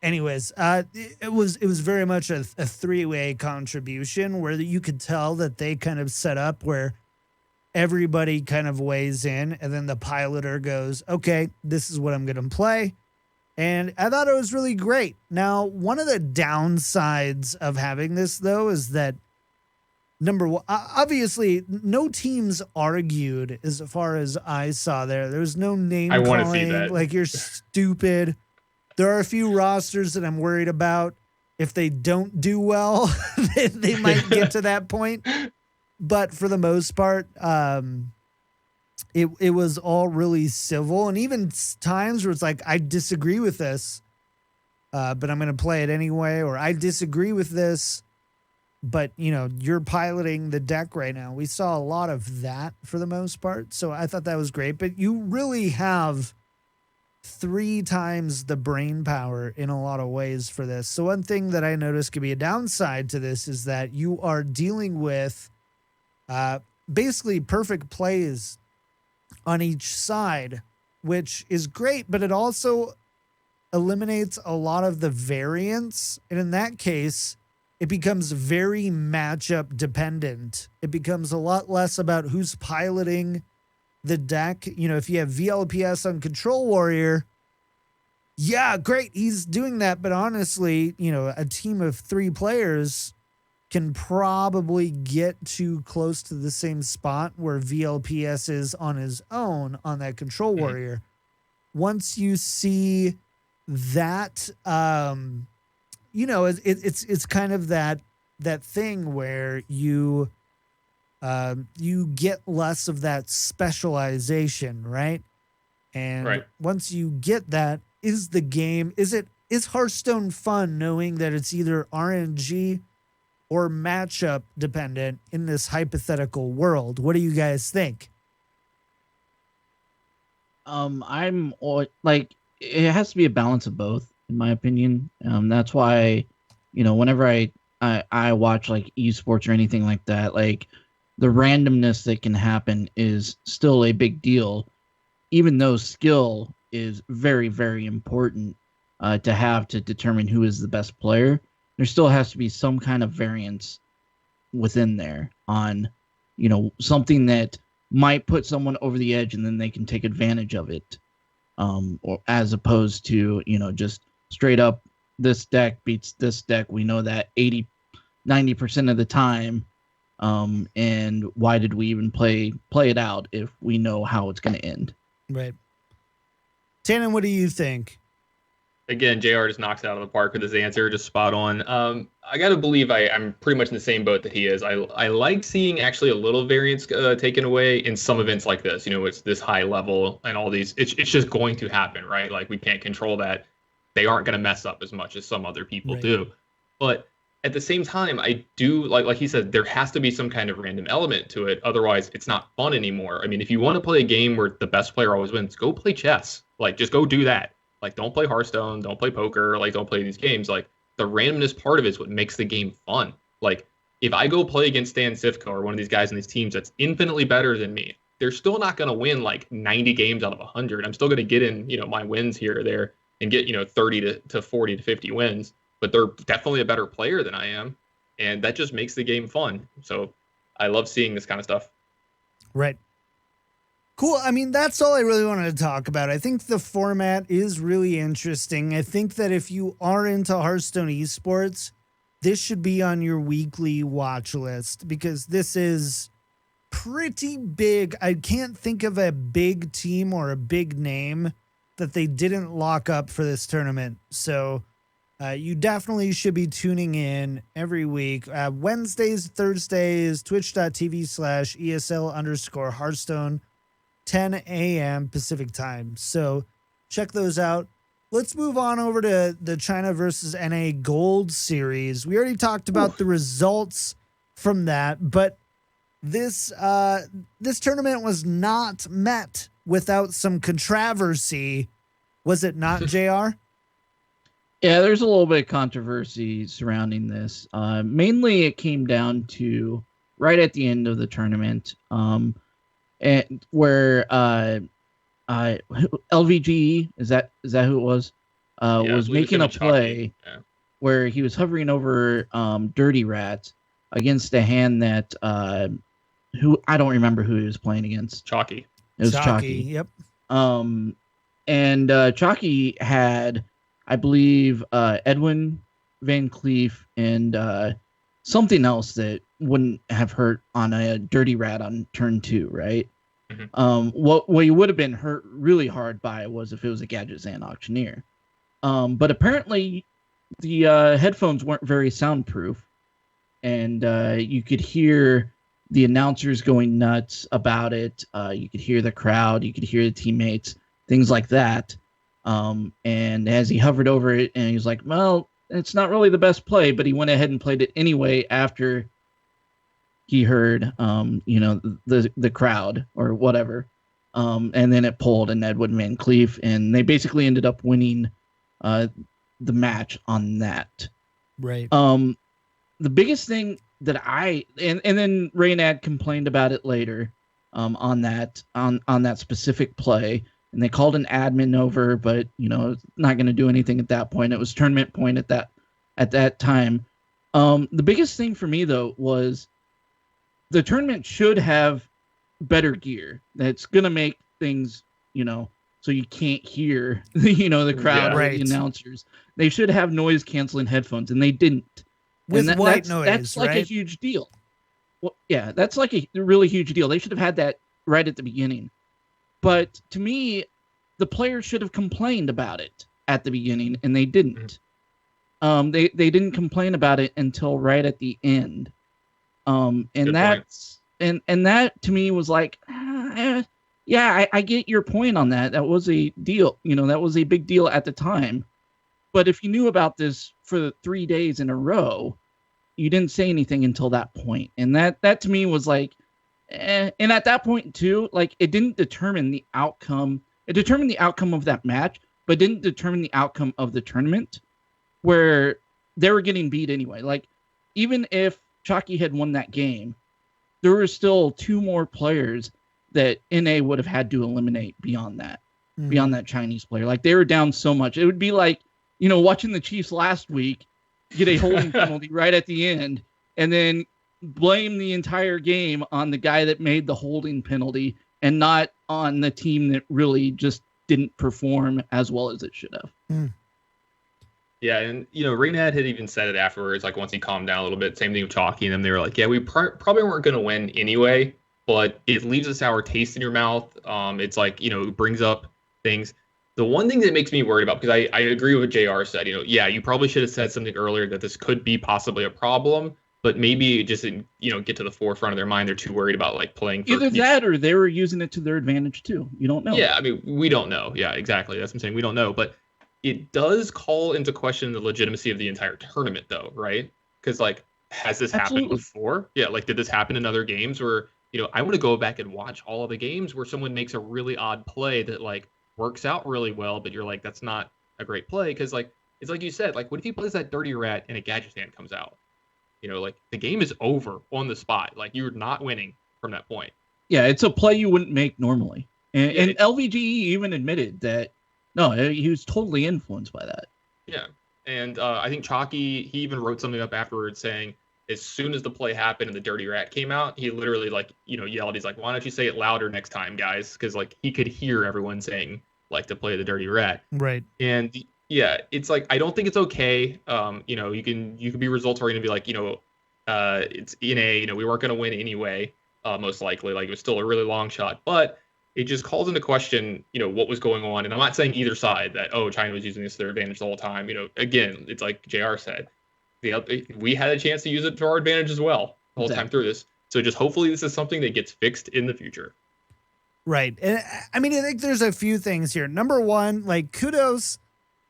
anyways, it was very much a three-way contribution where you could tell that they kind of set up where everybody kind of weighs in, and then the piloter goes, okay, this is what I'm going to play. And I thought it was really great. Now, one of the downsides of having this, though, is that number one, obviously, no teams argued as far as I saw there. There was no name calling. I want to see that. Like, you're stupid. There are a few rosters that I'm worried about. If they don't do well, they might get to that point. But for the most part, it was all really civil. And even times where it's like, I disagree with this, but I'm going to play it anyway. Or I disagree with this, but, you know, you're piloting the deck right now. We saw a lot of that for the most part. So I thought that was great. But you really have 3 times the brain power in a lot of ways for this. So one thing that I noticed could be a downside to this is that you are dealing with basically perfect plays on each side, which is great, but it also eliminates a lot of the variance. And in that case, it becomes very matchup dependent. It becomes a lot less about who's piloting the deck. You know, if you have VLPS on Control Warrior, yeah, great, he's doing that. But honestly, you know, a team of 3 players can probably get too close to the same spot where VLPS is on his own on that Control Warrior. Once you see that, you know, it's kind of that thing where you get less of that specialization, right? And once you get that, is Hearthstone fun knowing that it's either RNG or matchup dependent in this hypothetical world? What do you guys think? I'm like, it has to be a balance of both, in my opinion. That's why, you know, whenever I watch like esports or anything like that, like the randomness that can happen is still a big deal, even though skill is very, very important to have to determine who is the best player. There still has to be some kind of variance within there on, you know, something that might put someone over the edge and then they can take advantage of it. Or as opposed to, you know, just straight up, this deck beats this deck. We know that 90% of the time. And why did we even play it out if we know how it's going to end? Right. Tannen, what do you think? Again, JR just knocks it out of the park with his answer, just spot on. I got to believe I'm pretty much in the same boat that he is. I like seeing actually a little variance taken away in some events like this. You know, it's this high level and all these. It's just going to happen, right? Like, we can't control that. They aren't going to mess up as much as some other people do. But at the same time, I do, like he said, there has to be some kind of random element to it. Otherwise, it's not fun anymore. I mean, if you want to play a game where the best player always wins, go play chess. Like, just go do that. Like, don't play Hearthstone, don't play poker, like, don't play these games. Like, the randomness part of it is what makes the game fun. Like, if I go play against Stan Sifko or one of these guys in these teams that's infinitely better than me, they're still not going to win like 90 games out of 100. I'm still going to get in, you know, my wins here or there and get, you know, 30 to 40 to 50 wins. But they're definitely a better player than I am. And that just makes the game fun. So I love seeing this kind of stuff. Right. Cool. I mean, that's all I really wanted to talk about. I think the format is really interesting. I think that if you are into Hearthstone Esports, this should be on your weekly watch list because this is pretty big. I can't think of a big team or a big name that they didn't lock up for this tournament. So you definitely should be tuning in every week. Wednesdays, Thursdays, twitch.tv/ESL_Hearthstone. 10 a.m. Pacific time. So check those out. Let's move on over to the China versus NA Gold Series. We already talked about the results from that, but this tournament was not met without some controversy. Was it not, JR? Yeah, there's a little bit of controversy surrounding this. Mainly it came down to right at the end of the tournament. And where LVGE, is that who it was? was making a play where he was hovering over Dirty Rat against a hand that who I don't remember who he was playing against. Chalky. It was Chalky. Yep. And Chalky had, I believe, Edwin Van Cleef and something else that wouldn't have hurt on a Dirty Rat on turn 2, right? Mm-hmm. What you would have been hurt really hard by was if it was a Gadget Zan Auctioneer. But apparently the headphones weren't very soundproof, and you could hear the announcers going nuts about it. You could hear the crowd, you could hear the teammates, things like that. And as he hovered over it, and he was like, well, it's not really the best play, but he went ahead and played it anyway after he heard, the crowd or whatever. And then it pulled and Edwin Van Cleef, and they basically ended up winning the match on that. Right. The biggest thing that and then Raynad complained about it later on that specific play, and they called an admin over, but it's not going to do anything at that point. It was tournament point at that time. The biggest thing for me though was the tournament should have better gear that's going to make things, so you can't hear, the crowd or the announcers. They should have noise canceling headphones, and they didn't. With white noise, that's like a huge deal. Well, yeah, that's like a really huge deal. They should have had that right at the beginning. But to me, the players should have complained about it at the beginning, and they didn't. They didn't complain about it until right at the end. And that to me was like, yeah, I get your point on that. That was a deal. That was a big deal at the time. But if you knew about this for 3 days in a row, you didn't say anything until that point. And that to me was like, and at that point too, like it didn't determine the outcome. It determined the outcome of that match, but didn't determine the outcome of the tournament, where they were getting beat anyway. Like even if Chalky had won that game, there were still 2 more players that NA would have had to eliminate beyond that Chinese player. Like they were down so much. It would be like, watching the Chiefs last week get a holding penalty right at the end, and then blame the entire game on the guy that made the holding penalty and not on the team that really just didn't perform as well as it should have. Yeah, and Raynad had even said it afterwards, like once he calmed down a little bit. Same thing with Chalky and them. They were like, yeah, we probably weren't going to win anyway, but it leaves a sour taste in your mouth. It's like, it brings up things. The one thing that makes me worried about, because I agree with what JR said, yeah, you probably should have said something earlier that this could be possibly a problem, but maybe it just didn't, get to the forefront of their mind. They're too worried about like playing. Either that or they were using it to their advantage too. You don't know. Yeah, I mean, we don't know. Yeah, exactly. That's what I'm saying. We don't know, but it does call into question the legitimacy of the entire tournament though, right? Because like, has this happened before? Yeah, like did this happen in other games where, I want to go back and watch all of the games where someone makes a really odd play that like works out really well, but you're like, that's not a great play. Because like, it's like you said, like what if he plays that Dirty Rat and a Gadget Stand comes out? Like the game is over on the spot. Like you're not winning from that point. Yeah, it's a play you wouldn't make normally. And LVGE even admitted that, no, he was totally influenced by that. Yeah. And I think Chalky, he even wrote something up afterwards saying, as soon as the play happened and the Dirty Rat came out, he literally like, yelled, he's like, why don't you say it louder next time, guys? Because like he could hear everyone saying like to play the Dirty Rat. Right. And yeah, it's like, I don't think it's okay. You can be results oriented and be like, it's NA, we weren't going to win anyway, most likely. Like it was still a really long shot, but it just calls into question, what was going on. And I'm not saying either side that, China was using this to their advantage the whole time. Again, it's like JR said, we had a chance to use it to our advantage as well the whole time through this. So just hopefully this is something that gets fixed in the future. Right. And I mean, I think there's a few things here. Number one, like kudos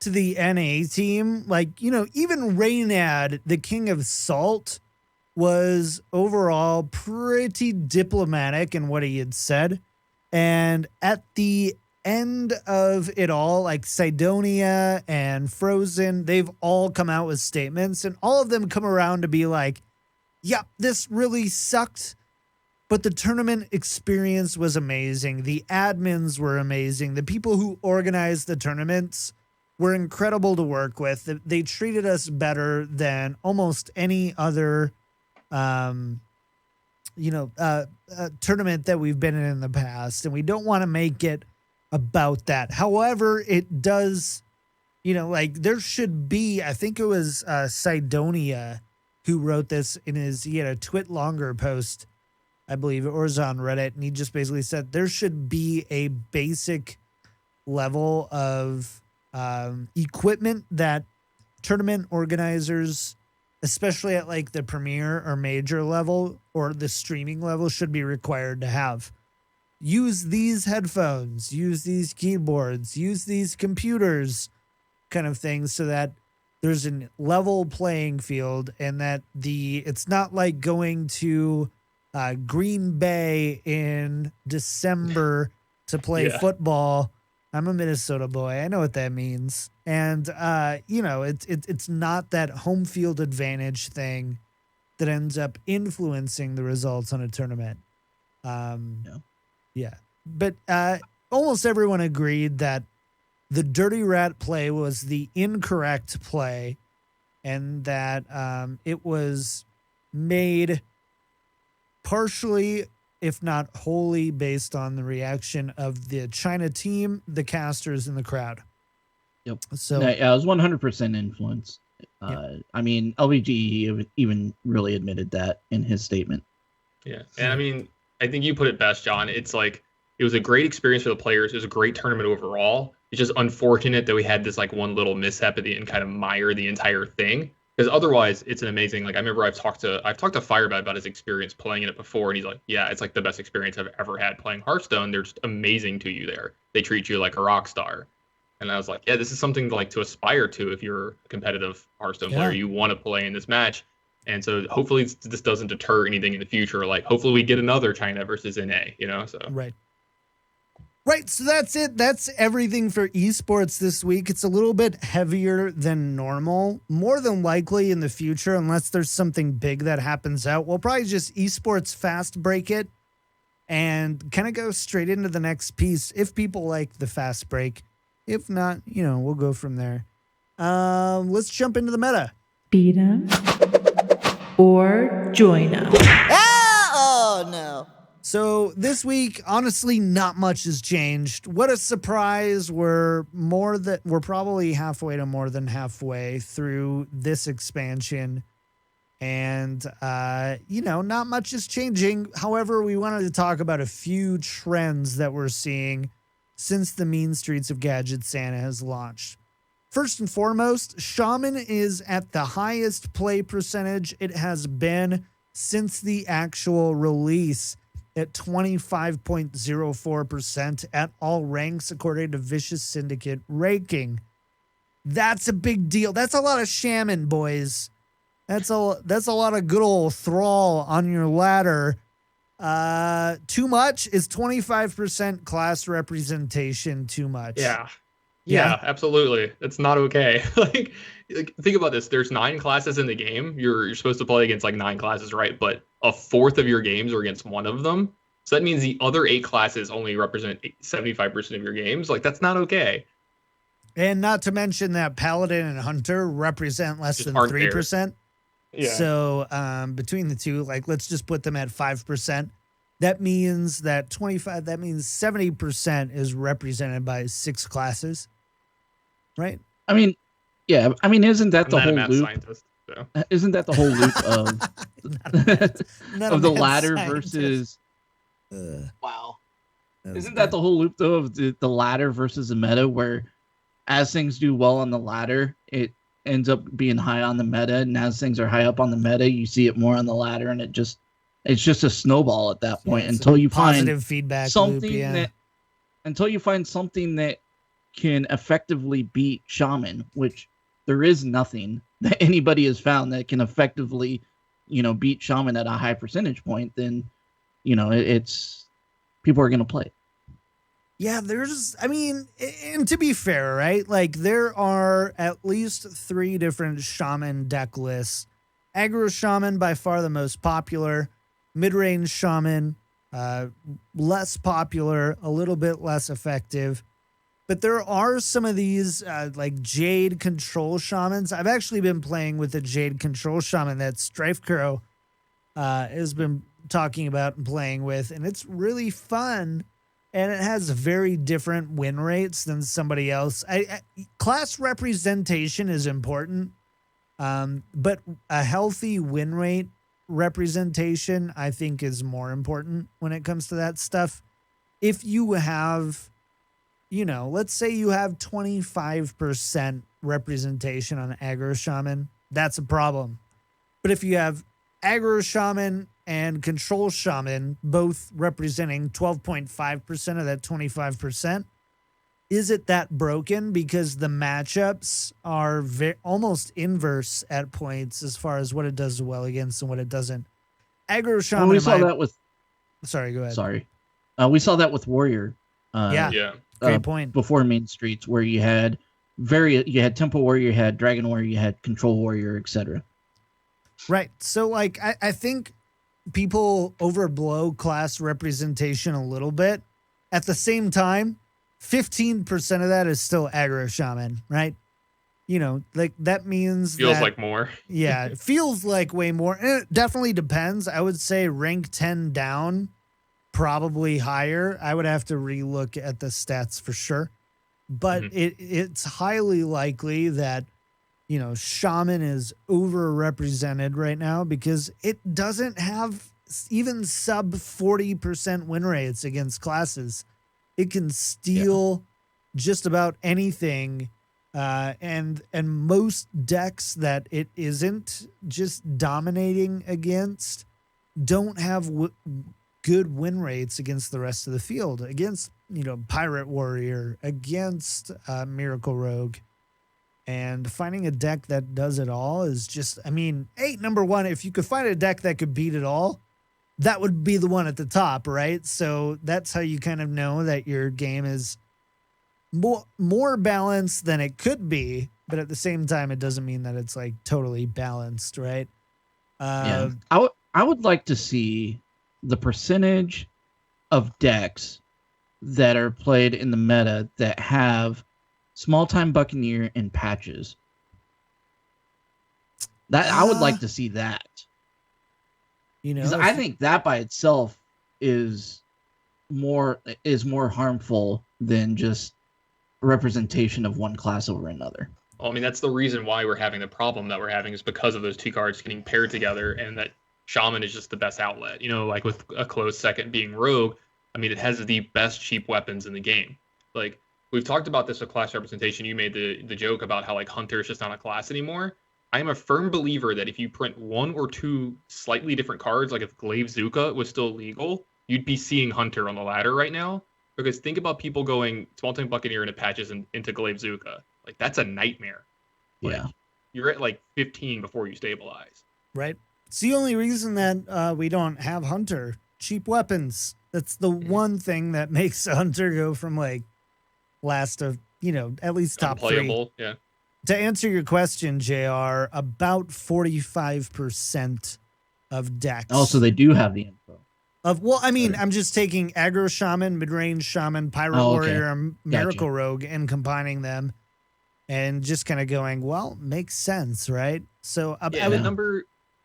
to the NA team. Like, even Raynad, the king of salt, was overall pretty diplomatic in what he had said. And at the end of it all, like Cydonia and Frozen, they've all come out with statements, and all of them come around to be like, yep, this really sucked, but the tournament experience was amazing. The admins were amazing. The people who organized the tournaments were incredible to work with. They treated us better than almost any other, tournament that we've been in the past. And we don't want to make it about that. However, it does, there should be, I think it was Sidonia who wrote this he had a Twit Longer post, I believe, or was on Reddit. And he just basically said there should be a basic level of equipment that tournament organizers, especially at like the premier or major level or the streaming level, should be required to have. Use these headphones, use these keyboards, use these computers, kind of things, so that there's a level playing field, and that it's not like going to Green Bay in December to play football. I'm a Minnesota boy. I know what that means. And, it's not that home field advantage thing that ends up influencing the results on a tournament. No. Yeah. But almost everyone agreed that the Dirty Rat play was the incorrect play, and that it was made partially, if not wholly, based on the reaction of the China team, the casters, and the crowd. Yep. So it was 100% influence. Yep. I mean, LBG even really admitted that in his statement. Yeah. And I mean, I think you put it best, John. It's like, it was a great experience for the players. It was a great tournament overall. It's just unfortunate that we had this like one little mishap at the end kind of mire the entire thing. Because otherwise, it's an amazing. Like, I remember I've talked to Firebad about his experience playing in it before, and he's like, "Yeah, it's like the best experience I've ever had playing Hearthstone. They're just amazing to you there. They treat you like a rock star." And I was like, "Yeah, this is something to aspire to if you're a competitive Hearthstone player. You want to play in this match." And so hopefully this doesn't deter anything in the future. Like, hopefully we get another China versus NA. So Right, so that's it. That's everything for esports this week. It's a little bit heavier than normal. More than likely in the future, unless there's something big that happens out, we'll probably just esports fast break it and kind of go straight into the next piece if people like the fast break. If not, we'll go from there. Let's jump into the meta. Beat 'em or join 'em. Oh, no. So this week, honestly, not much has changed. What a surprise. We're probably halfway to more than halfway through this expansion. And, not much is changing. However, we wanted to talk about a few trends that we're seeing since the Mean Streets of Gadget Santa has launched. First and foremost, Shaman is at the highest play percentage it has been since the actual release, at 25.04% at all ranks, according to Vicious Syndicate ranking. That's a big deal. That's a lot of shaman, boys. That's a lot of good old thrall on your ladder. Too much? Is 25% class representation too much? Yeah, absolutely. That's not okay. Like, think about this. There's 9 classes in the game. You're supposed to play against like 9 classes, right? But a fourth of your games are against one of them. So that means the other 8 classes only represent 75% of your games. Like, that's not okay. And not to mention that Paladin and Hunter represent less than 3%. Yeah. So between the two, like, let's just put them at 5%. That means that 70% is represented by 6 classes. Right? I mean, yeah. I mean, isn't that the whole loop? Scientist, so. Isn't that the whole loop of of the ladder versus? Wow. Isn't that the whole loop though of the ladder versus the meta, where as things do well on the ladder, it ends up being high on the meta, and as things are high up on the meta, you see it more on the ladder, and it's just a snowball at that point until you find positive feedback something until you find something that can effectively beat Shaman, which there is nothing that anybody has found that can effectively, beat Shaman at a high percentage point. Then, it's people are going to play. Yeah, and to be fair, right? Like, there are at least 3 different Shaman deck lists. Aggro Shaman, by far the most popular. Mid-range Shaman, less popular, a little bit less effective. But there are some of these like Jade Control Shamans. I've actually been playing with a Jade Control Shaman that Strife Crow has been talking about and playing with, and it's really fun. And it has very different win rates than somebody else. Class representation is important, but a healthy win rate representation, I think, is more important when it comes to that stuff. If you have, let's say you have 25% representation on Aggro Shaman, that's a problem. But if you have Aggro Shaman and Control Shaman both representing 12.5% of that 25%, is it that broken? Because the matchups are almost inverse at points as far as what it does well against and what it doesn't. Aggro Shaman. Well, we saw that with. Sorry, go ahead. Sorry, we saw that with Warrior. Yeah. Great point. Before main streets, where you had Temple Warrior, you had Dragon Warrior, you had Control Warrior, etc. Right. So, like, I think people overblow class representation a little bit. At the same time, 15% of that is still Aggro Shaman, right? Like that means feels like more. Yeah, it feels like way more. And it definitely depends. I would say rank 10 down, probably higher. I would have to relook at the stats for sure. But it's highly likely that Shaman is overrepresented right now because it doesn't have even sub 40% win rates against classes. It can steal just about anything, and most decks that it isn't just dominating against don't have good win rates against the rest of the field, against Pirate Warrior, against Miracle Rogue. And finding a deck that does it all is just, number one, if you could find a deck that could beat it all, that would be the one at the top, right? So that's how you kind of know that your game is more balanced than it could be, but at the same time, it doesn't mean that it's like totally balanced, right? I would like to see the percentage of decks that are played in the meta that have Small Time Buccaneer and patches. That I would like to see that. Because I think that by itself is more harmful than just representation of one class over another. Well, that's the reason why we're having the problem that we're having is because of those two cards getting paired together, and that Shaman is just the best outlet. Like with a close second being Rogue, it has the best cheap weapons in the game. Like, we've talked about this with class representation. You made the joke about how like Hunter is just not a class anymore. I am a firm believer that if you print one or two slightly different cards, like if Glaive Zuka was still legal, you'd be seeing Hunter on the ladder right now. Because think about people going Small Time Buccaneer into patches and into Glaive Zuka. Like, that's a nightmare. Like, you're at like 15 before you stabilize. Right. It's the only reason that we don't have Hunter. Cheap weapons. That's the one thing that makes Hunter go from like last of, at least top Unplayable, 3. Yeah. To answer your question, JR, about 45% of decks. Oh, so they do have the info. I'm just taking Aggro Shaman, Midrange Shaman, Pirate Warrior, and Miracle Rogue and combining them and just kind of going, well, makes sense, right? So the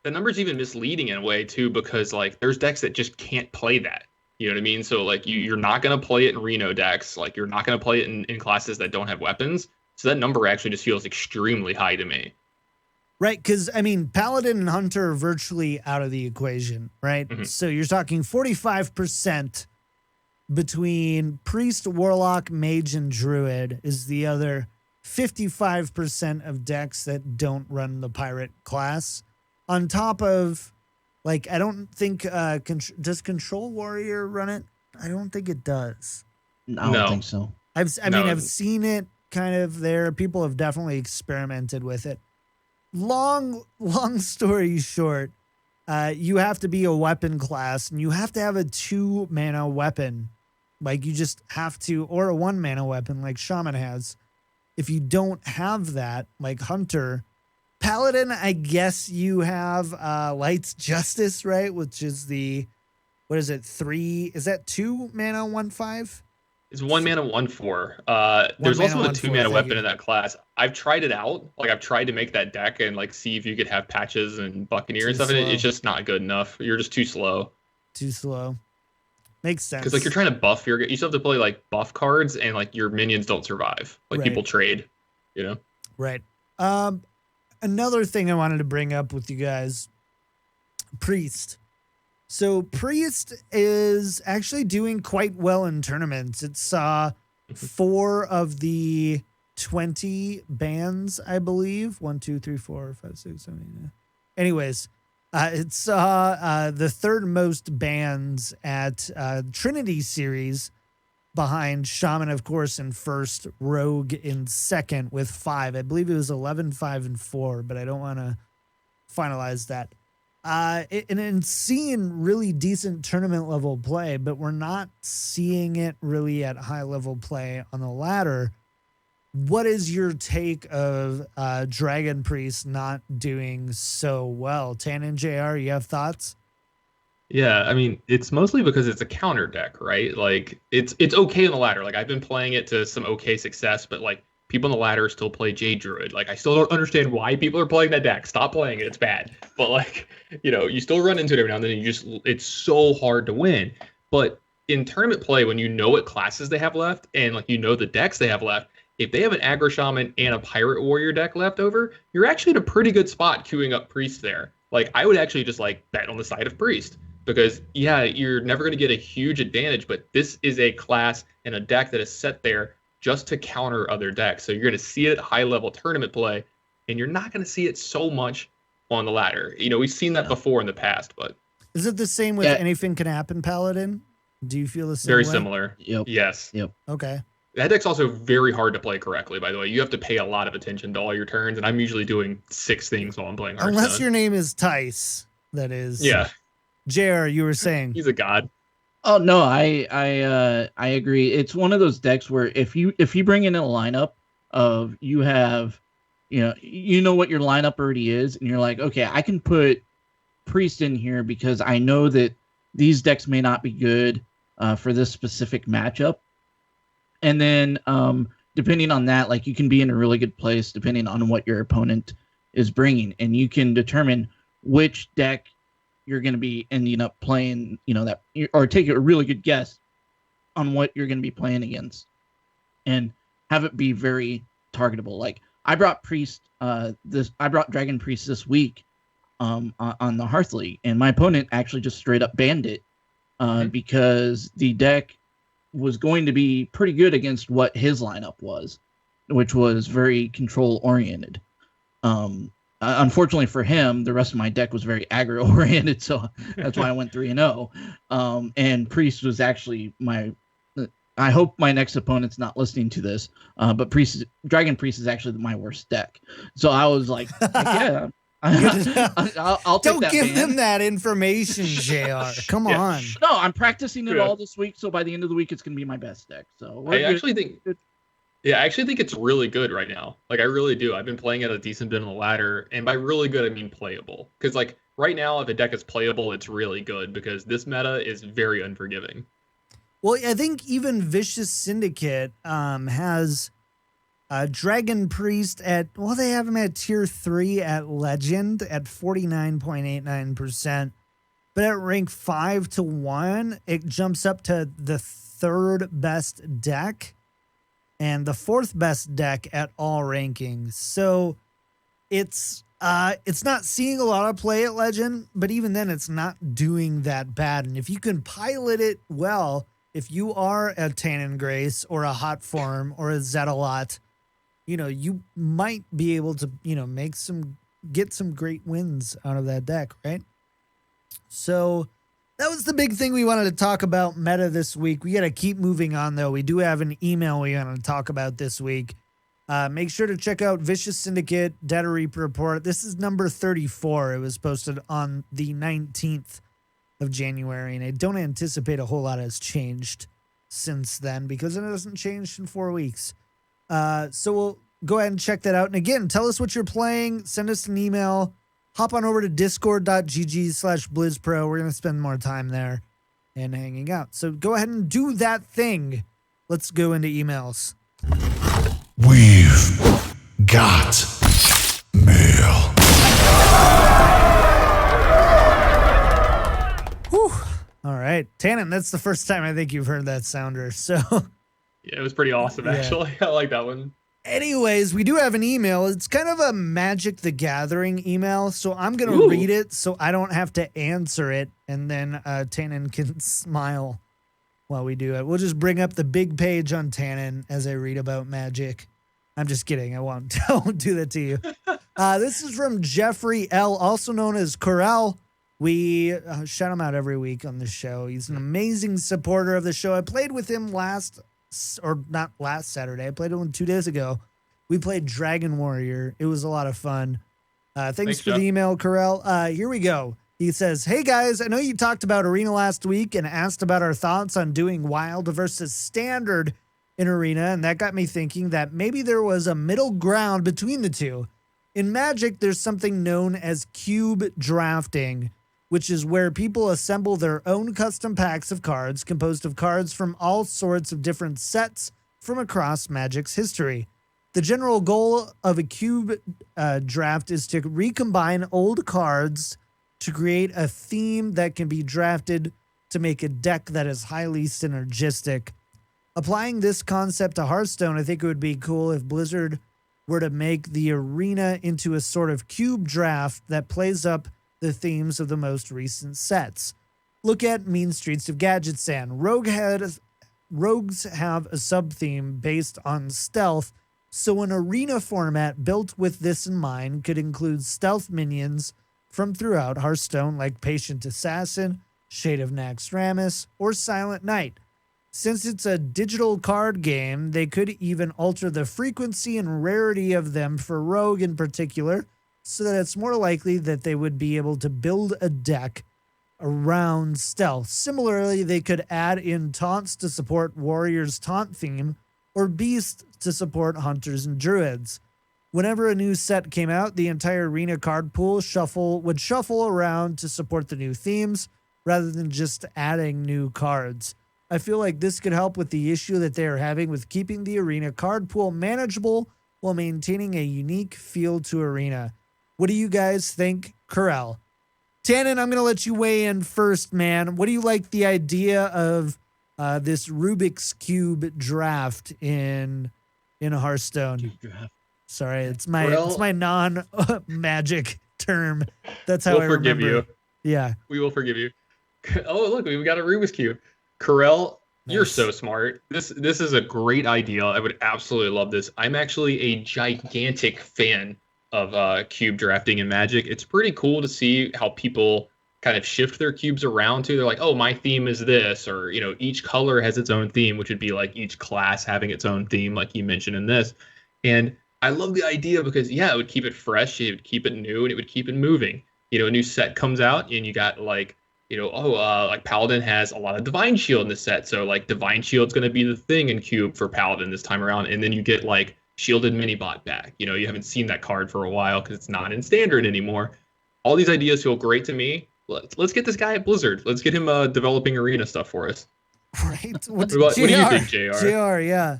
number's even misleading in a way too, because like there's decks that just can't play that. You know what I mean? So like you're not going to play it in Reno decks. Like you're not going to play it in classes that don't have weapons. So that number actually just feels extremely high to me. Right, because, Paladin and Hunter are virtually out of the equation, right? Mm-hmm. So you're talking 45% between Priest, Warlock, Mage, and Druid is the other 55% of decks that don't run the Pirate class. On top of, like, I don't think, does Control Warrior run it? I don't think it does. I don't think so. I've seen it kind of there. People have definitely experimented with it. Long story short, you have to be a weapon class and you have to have a 2-mana weapon. Like you just have to, or a 1-mana weapon like Shaman has. If you don't have that, like Hunter, Paladin, I guess you have Light's Justice, right? Which is 3? Is that 2 mana 1/5? It's 1 mana, 1/4. There's mana, also a 1/4, 2 mana thank weapon you. in that class. I've tried it out. Like I've tried to make that deck and like see if you could have patches and Buccaneer and Too stuff in it. slow. It's just not good enough. You're just too slow. Too slow. Makes sense. Because like you're trying to buff you still have to play like buff cards and like your minions don't survive. Like Right. people trade, you know? Right. Another thing I wanted to bring up with you guys, Priest. So Priest is actually doing quite well in tournaments. It saw 4 of the 20 bans, I believe. 1, 2, 3, 4, 5, 6, 7, 8. Anyways, it saw the third most bans at Trinity series, behind Shaman, of course, in first, Rogue in second with 5. I believe it was 11, 5, and 4, but I don't want to finalize that. And seeing really decent tournament level play, but we're not seeing it really at high level play on the ladder. What is your take of Dragon Priest not doing so well? Tan and JR, you have thoughts? Yeah, I mean, it's mostly because it's a counter deck, right? Like it's okay in the ladder. Like I've been playing it to some okay success, but like people in the ladder still play Jade Druid. Like I still don't understand why people are playing that deck. Stop playing it. It's bad. But like, you still run into it every now and then. It's so hard to win. But in tournament play, when you know what classes they have left and like the decks they have left, if they have an aggro shaman and a pirate warrior deck left over, you're actually in a pretty good spot queuing up Priest there. Like I would actually just like bet on the side of Priest. Because, yeah, you're never going to get a huge advantage, but this is a class and a deck that is set there just to counter other decks. So you're going to see it at high-level tournament play, and you're not going to see it so much on the ladder. We've seen that before in the past, but... Is it the same with Anything Can Happen Paladin? Do you feel the same Very way? similar. Yep. Yes. Yep. Okay. That deck's also very hard to play correctly, by the way. You have to pay a lot of attention to all your turns, and I'm usually doing 6 things while I'm playing Hearthstone. Unless your name is Tice, that is. Yeah. JR, you were saying. He's a god. Oh no, I agree. It's one of those decks where if you bring in a lineup of you have, you know what your lineup already is, and you're like, okay, I can put Priest in here because I know that these decks may not be good for this specific matchup, and then depending on that, like you can be in a really good place depending on what your opponent is bringing, and you can determine which deck you're going to be ending up playing, or take a really good guess on what you're going to be playing against and have it be very targetable. Like I brought Dragon Priest this week on the Hearth League, and my opponent actually just straight up banned it because the deck was going to be pretty good against what his lineup was, which was very control oriented. Unfortunately for him, the rest of my deck was very aggro-oriented, so that's why I went 3-0. And Priest was actually I hope my next opponent's not listening to this, but Dragon Priest is actually my worst deck. So I was like, yeah, I'll take Don't that give ban. them that information, JR. Come on. No, I'm practicing it all this week, so by the end of the week, it's going to be my best deck. So I actually think it's really good right now. Like, I really do. I've been playing at a decent bit on the ladder, and by really good, I mean playable. Because, like, right now, if a deck is playable, it's really good, because this meta is very unforgiving. Well, I think even Vicious Syndicate has Dragon Priest they have him at tier 3 at Legend at 49.89%. But at rank 5 to 1, it jumps up to the 3rd best deck and the 4th best deck at all rankings. So it's not seeing a lot of play at Legend, but even then it's not doing that bad. And if you can pilot it well, if you are a Tannen Grace or a Hot Form or a Zetalot, you might be able to, get some great wins out of that deck, right? So that was the big thing we wanted to talk about meta this week. We got to keep moving on, though. We do have an email we want to talk about this week. Make sure to check out Vicious Syndicate Data Reap Report. This is number 34. It was posted on the 19th of January, and I don't anticipate a whole lot has changed since then because it hasn't changed in 4 weeks. So we'll go ahead and check that out. And again, tell us what you're playing. Send us an email. Hop on over to discord.gg/BlizzPro. We're going to spend more time there and hanging out. So go ahead and do that thing. let's go into emails. We've got mail. Whew. All right. Tannen, that's the first time I think you've heard that sounder. So, Yeah, it was pretty awesome, actually. I like that one. anyways, we do have an email. It's kind of a Magic the Gathering email. So I'm going to read it so I don't have to answer it. And then Tannen can smile while we do it. We'll just bring up the big page on Tannen as I read about Magic. I'm just kidding. I won't do that to you. This is from Jeffrey L., also known as Correl. We shout him out every week on the show. He's an amazing supporter of the show. I played with him not last Saturday. I played with him 2 days ago. We played Dragon Warrior. It was a lot of fun. Thanks for Jeff. the email, Correl. Here we go. He says, hey guys, I know you talked about Arena last week and asked about our thoughts on doing Wild versus Standard in Arena, and that got me thinking that maybe there was a middle ground between the two. In Magic, there's something known as cube drafting, which is where people assemble their own custom packs of cards composed of cards from all sorts of different sets from across Magic's history. The general goal of a cube draft is to recombine old cards to create a theme that can be drafted to make a deck that is highly synergistic. Applying this concept to Hearthstone, I think it would be cool if Blizzard were to make the arena into a sort of cube draft that plays up the themes of the most recent sets. Look at Mean Streets of Gadgetzan. Rogues have a sub-theme based on stealth, so an arena format built with this in mind could include stealth minions from throughout Hearthstone like Patient Assassin, Shade of Naxxramas, or Silent Knight. Since it's a digital card game, they could even alter the frequency and rarity of them for Rogue in particular, so that it's more likely that they would be able to build a deck around stealth. Similarly, they could add in taunts to support Warriors' taunt theme, or Beast to support Hunters and Druids. Whenever a new set came out, the entire arena card pool would shuffle around to support the new themes, rather than just adding new cards. I feel like this could help with the issue that they are having with keeping the arena card pool manageable while maintaining a unique feel to arena. What do you guys think? Correl. Tannen, I'm going to let you weigh in first, man. What do you like the idea of this Rubik's Cube draft in Hearthstone? Sorry, it's my non-magic term. That's how I remember. We'll forgive you. Yeah. We will forgive you. Oh, look, we've got a Rubik's Cube. Correl, you're so smart. This is a great idea. I would absolutely love this. I'm actually a gigantic fan of cube drafting in Magic. It's pretty cool to see how people kind of shift their cubes around too. They're like, oh, my theme is this, or each color has its own theme, which would be like each class having its own theme, like you mentioned in this. And I love the idea because it would keep it fresh, it would keep it new, and it would keep it moving. A new set comes out and you got like like Paladin has a lot of Divine Shield in the set. So like Divine Shield's going to be the thing in Cube for Paladin this time around. And then you get like Shielded Minibot back. You haven't seen that card for a while because it's not in Standard anymore. All these ideas feel great to me. Let's get this guy at Blizzard. Let's get him developing arena stuff for us. Right. What do you think, JR? JR, yeah.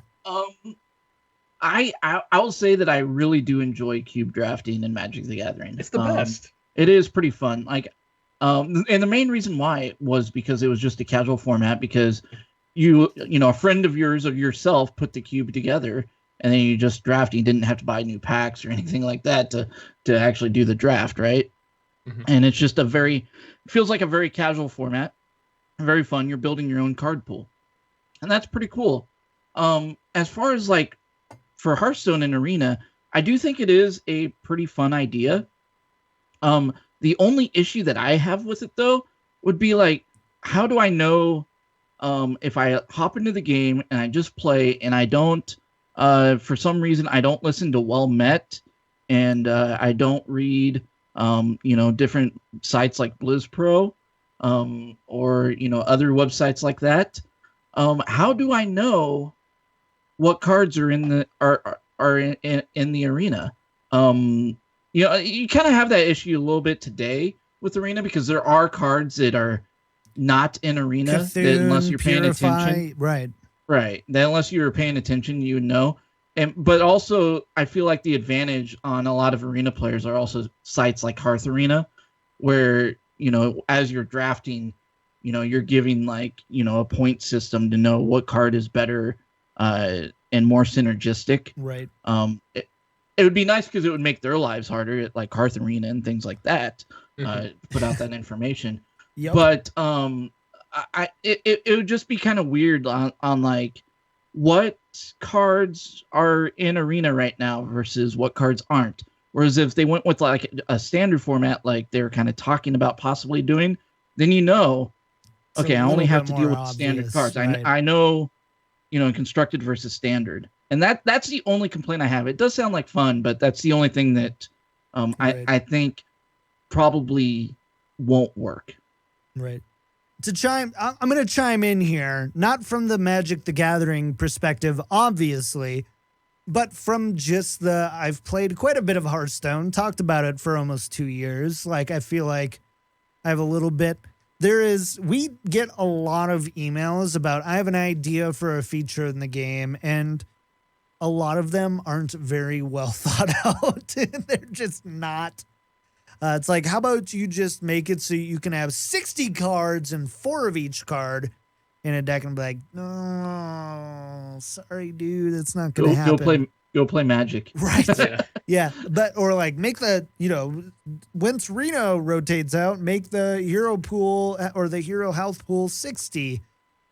I will say that I really do enjoy cube drafting in Magic the Gathering. It's the best. It is pretty fun. And the main reason why was because it was just a casual format, because a friend of yourself put the cube together, and then you just draft. You didn't have to buy new packs or anything like that to actually do the draft, right? Mm-hmm. And it's just feels like a very casual format, very fun. You're building your own card pool, and that's pretty cool. As far as for Hearthstone and Arena, I do think it is a pretty fun idea. The only issue that I have with it, though, would be how do I know if I hop into the game and I just play and I don't, for some reason, I don't listen to Well Met, and I don't read, different sites like BlizzPro, or other websites like that. How do I know what cards are in the arena? You kind of have that issue a little bit today with Arena, because there are cards that are not in Arena Cthulhu, unless you're paying attention. Right. Right. Then unless you were paying attention, you would know. But also, I feel like the advantage on a lot of arena players are also sites like Hearth Arena, where, as you're drafting, you're giving a point system to know what card is better and more synergistic. Right. It would be nice because it would make their lives harder at like Hearth Arena and things like that, put out that information. Yep. But it would just be kind of weird on like what cards are in Arena right now versus what cards aren't. Whereas if they went with like a standard format, like they're kind of talking about possibly doing, then okay, I only have to deal with standard cards. Right. I know, constructed versus standard. And that's the only complaint I have. It does sound like fun, but that's the only thing that Right. I think probably won't work. Right. I'm going to chime in here, not from the Magic the Gathering perspective, obviously, but from just I've played quite a bit of Hearthstone, talked about it for almost 2 years. Like, I feel like I have a little bit. We get a lot of emails about, I have an idea for a feature in the game, and a lot of them aren't very well thought out. They're just not. It's like, how about you just make it so you can have 60 cards and 4 of each card in a deck, and be like, no, sorry, dude, it's not going to happen. Go play Magic. Right. Yeah. But, or like make the, once Reno rotates out, make the hero pool or the hero health pool 60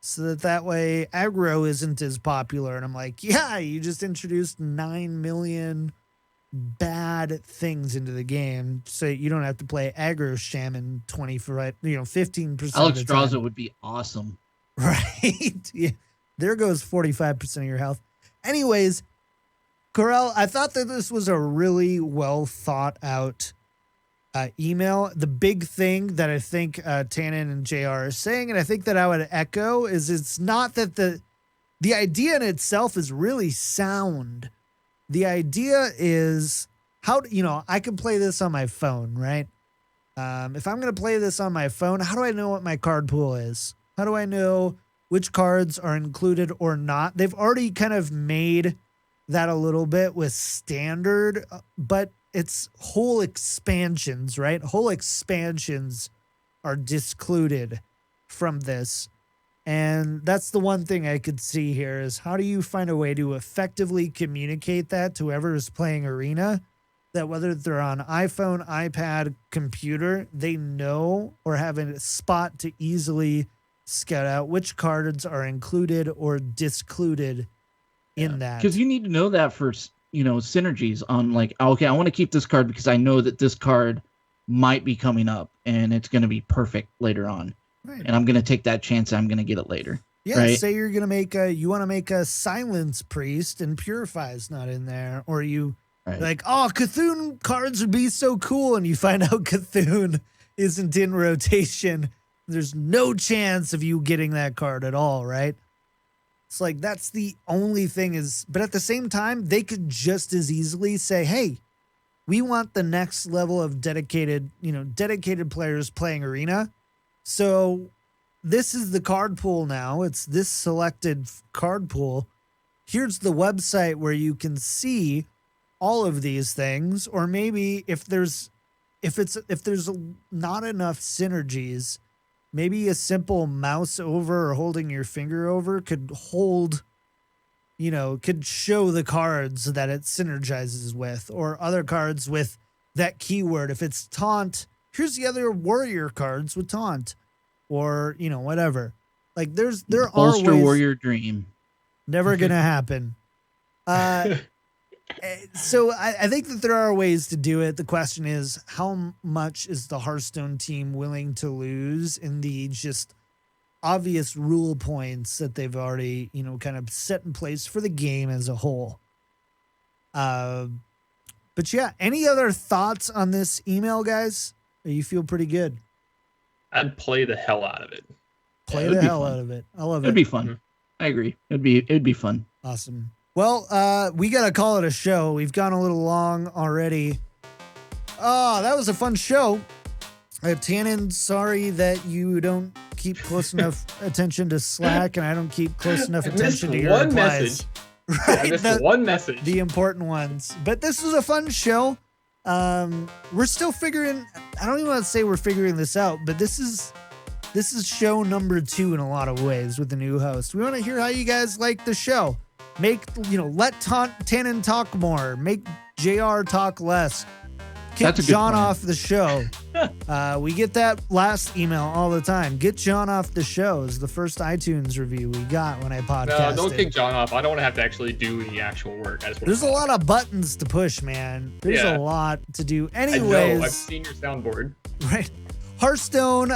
so that way aggro isn't as popular. And I'm like, yeah, you just introduced 9 million bad things into the game, so you don't have to play aggro shaman 15%. Alex Draza would be awesome. Right. Yeah. There goes 45% of your health. Anyways, Correl, I thought that this was a really well thought out email. The big thing that I think Tannen and JR are saying, and I think that I would echo, is it's not that the idea in itself is really sound. The idea is how, I can play this on my phone, right? If I'm going to play this on my phone, how do I know what my card pool is? How do I know which cards are included or not? They've already kind of made that a little bit with standard, but it's whole expansions, right? Whole expansions are discluded from this. And that's the one thing I could see here is, how do you find a way to effectively communicate that to whoever is playing Arena, that whether they're on iPhone, iPad, computer, they know or have a spot to easily scout out which cards are included or discluded in that. Because you need to know that for, synergies on like, okay, I want to keep this card because I know that this card might be coming up and it's going to be perfect later on. Right. And I'm going to take that chance. I'm going to get it later. Yeah. Right? Say you're going to you want to make a Silence Priest and Purify's not in there. Or you like, oh, Cthulhu cards would be so cool. And you find out Cthulhu isn't in rotation. There's no chance of you getting that card at all. Right. It's like, that's the only thing is, but at the same time, they could just as easily say, hey, we want the next level of dedicated players playing Arena. So this is the card pool now. It's this selected card pool. Here's the website where you can see all of these things. Or maybe if there's not enough synergies, maybe a simple mouse over or holding your finger over could show the cards that it synergizes with, or other cards with that keyword. If it's taunt, here's the other warrior cards with taunt, or whatever. Like there are ways. Warrior Dream. Never gonna happen. So I think that there are ways to do it. The question is, how much is the Hearthstone team willing to lose in the just obvious rule points that they've already kind of set in place for the game as a whole? But yeah, any other thoughts on this email, guys? Or you feel pretty good? I'd play the hell out of it. Play the hell out of it. I love it. It'd be fun. Mm-hmm. I agree. It'd be fun. Awesome. Well, we got to call it a show. We've gone a little long already. Oh, that was a fun show. Tannen, sorry that you don't keep close enough attention to Slack, and I don't keep close enough attention to your one replies. message. Right, I missed one message. The important ones. But this was a fun show. We're still figuring. I don't even want to say we're figuring this out, but this is show number 2 in a lot of ways with the new host. We want to hear how you guys like the show. Let Tannen talk more. Make JR talk less. Get John off the show. We get that last email all the time. Get John off the show is the first iTunes review we got when I podcasted. No, don't kick John off. I don't want to have to actually do the actual work. There's a lot of buttons to push, man. There's a lot to do. Anyways, I know. I've seen your soundboard. Right. Hearthstone,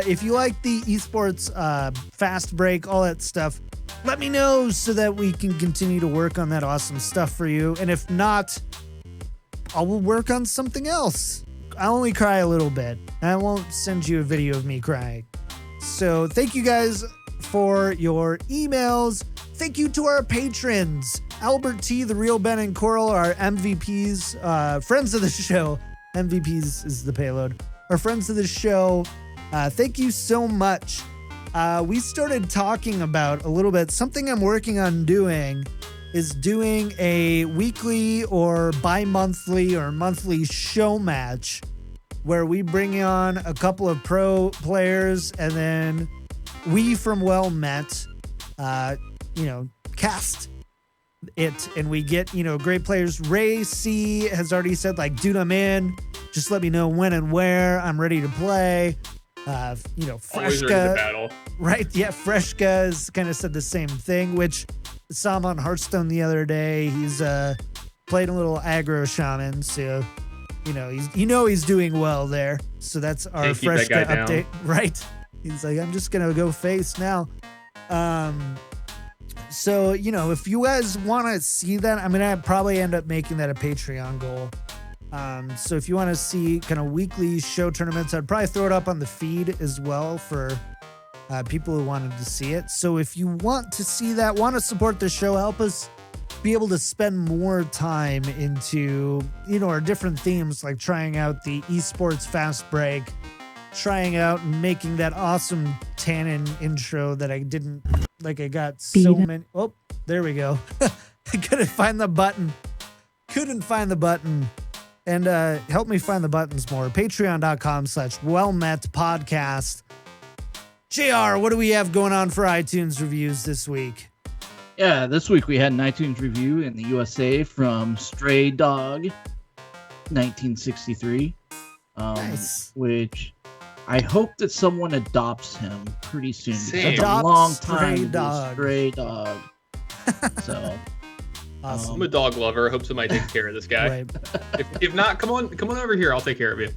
if you like the esports fast break, all that stuff, let me know so that we can continue to work on that awesome stuff for you. And if not, I will work on something else. I only cry a little bit. I won't send you a video of me crying. So thank you guys for your emails. Thank you to our patrons. Albert T, TheRealBen, and Correl are MVPs, friends of the show. MVPs is the payload. Our friends of the show. Thank you so much. We started talking about a little bit, something I'm working on doing is doing a weekly or bi-monthly or monthly show match where we bring on a couple of pro players and then we from Well Met, cast it and we get, great players. Ray C has already said, dude, I'm in. Just let me know when and where. I'm ready to play. Freshka, right? Yeah, Freshka has kind of said the same thing, which I saw him on Hearthstone the other day. He's played a little aggro shaman, so he's doing well there. So that's our Freshka update, right? He's like, I'm just gonna go face now. So if you guys want to see that, I'm gonna probably end up making that a Patreon goal. So if you want to see kind of weekly show tournaments, I'd probably throw it up on the feed as well for people who wanted to see it. So if you want to see that, want to support the show, help us be able to spend more time into, our different themes, like trying out the Esports Fast Break, trying out and making that awesome Tannen intro that I didn't, I got so many. Oh, there we go. I couldn't find the button. And help me find the buttons more. Patreon.com/WellMetPodcast. JR, what do we have going on for iTunes reviews this week? Yeah, this week we had an iTunes review in the USA from Stray Dog 1963. Nice. Which I hope that someone adopts him pretty soon. Same. It's a long time Stray to be a Dog. Stray Dog. So... Awesome. I'm a dog lover. I hope somebody takes care of this guy. Right. If not, come on over here. I'll take care of you.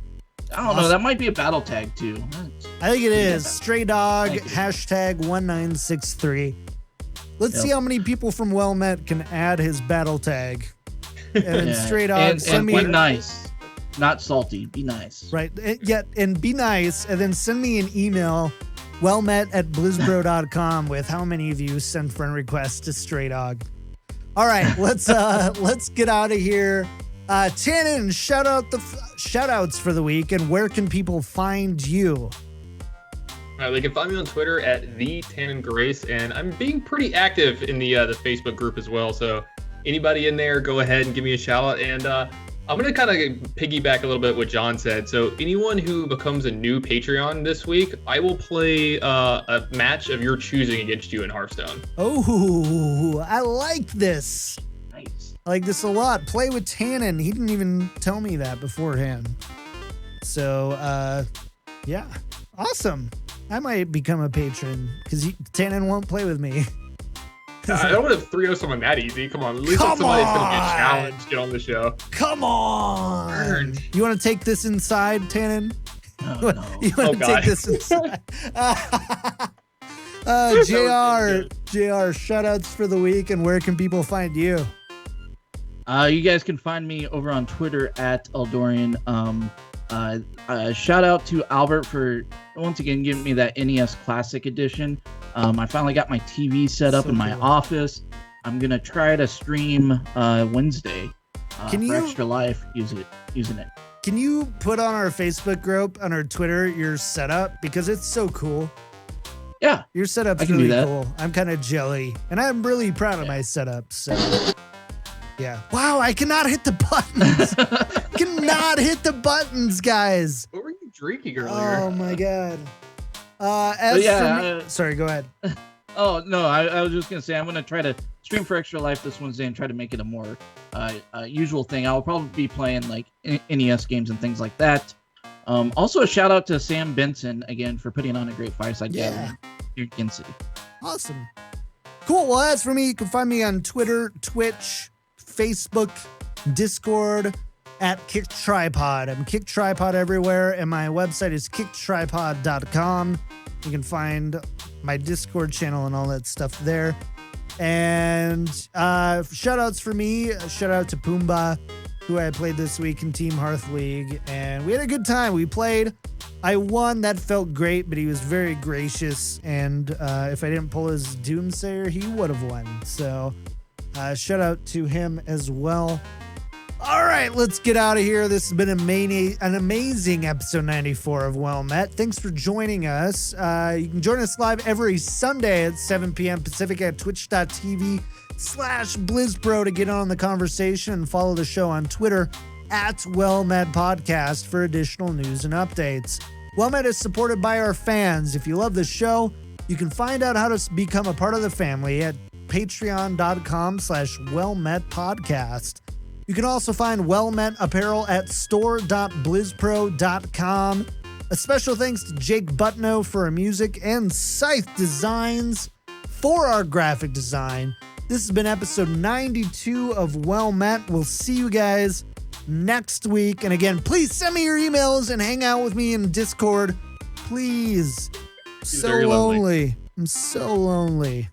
I don't know. That might be a battle tag too. I think it is. Stray Dog, #1963. Let's see how many people from Well Met can add his battle tag. And then Stray Dog, and be nice. Not salty. Be nice. Right. And be nice. And then send me an email, wellmet@blizzbro.com, with how many of you send friend requests to Stray Dog. All right, let's get out of here. Tannen, shout outs for the week, and where can people find you? They can find me on Twitter at @TannenGrace, and I'm being pretty active in the Facebook group as well. So anybody in there, go ahead and give me a shout out. And I'm gonna kind of piggyback a little bit what John said. So anyone who becomes a new Patreon this week, I will play a match of your choosing against you in Hearthstone. Oh, I like this. Nice. I like this a lot. Play with Tannen. He didn't even tell me that beforehand. So, yeah, awesome. I might become a patron because Tannen won't play with me. I don't want to 3-0 someone that easy. Come on, at least somebody's going to get challenged, get on the show. Come on. Earned. You want to take this inside, Tannen? Oh, no. You want to take this inside? JR, shout outs for the week, and where can people find you? You guys can find me over on Twitter at Eldorian. Shout out to Albert for once again giving me that NES Classic Edition. I finally got my TV set up in my office. I'm gonna try to stream Wednesday for Extra Life using it. can you put on our Facebook group, on our Twitter, your setup? Because it's so cool. Yeah. Your setup's really cool. I'm kind of jelly. And I'm really proud of my setup. So, yeah. Wow, I cannot hit the buttons. Cannot hit the buttons, guys. What were you drinking earlier? Oh, my God. Sorry, go ahead. Oh, no, I was just going to say, I'm going to try to stream for Extra Life this Wednesday and try to make it a more usual thing. I'll probably be playing like NES games and things like that. Also, a shout out to Sam Benson again for putting on a great fireside gathering here in Kansas City. Awesome. Cool. Well, as for me, you can find me on Twitter, Twitch, Facebook, Discord at Kick Tripod. I'm Kick Tripod everywhere, and my website is kicktripod.com. You can find my Discord channel and all that stuff there. And shout outs for me. Shout out to Pumbaa, who I played this week in Team Hearth League. And we had a good time. We played. I won. That felt great, but he was very gracious. And if I didn't pull his Doomsayer, he would have won. So shout out to him as well. All right, let's get out of here. This has been an amazing episode 94 of Well Met. Thanks for joining us. You can join us live every Sunday at 7 p.m. Pacific at twitch.tv/BlizzPro to get on the conversation, and follow the show on Twitter at Well Met Podcast for additional news and updates. Well Met is supported by our fans. If you love the show, you can find out how to become a part of the family at patreon.com/WellMetPodcast. You can also find Well Met apparel at store.blizzpro.com. A special thanks to Jake Butineau for our music and Scythe Designs for our graphic design. This has been episode 92 of Well Met. We'll see you guys next week. And again, please send me your emails and hang out with me in Discord. Please. So lonely. I'm so lonely.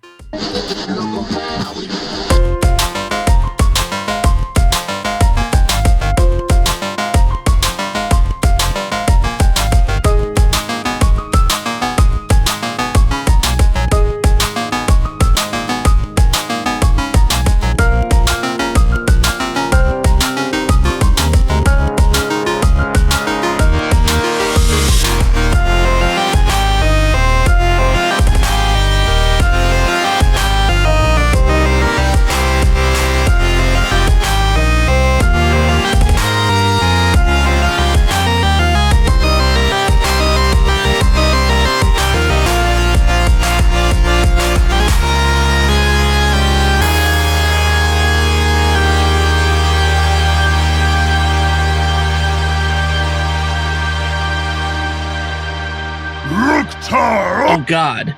Oh, God.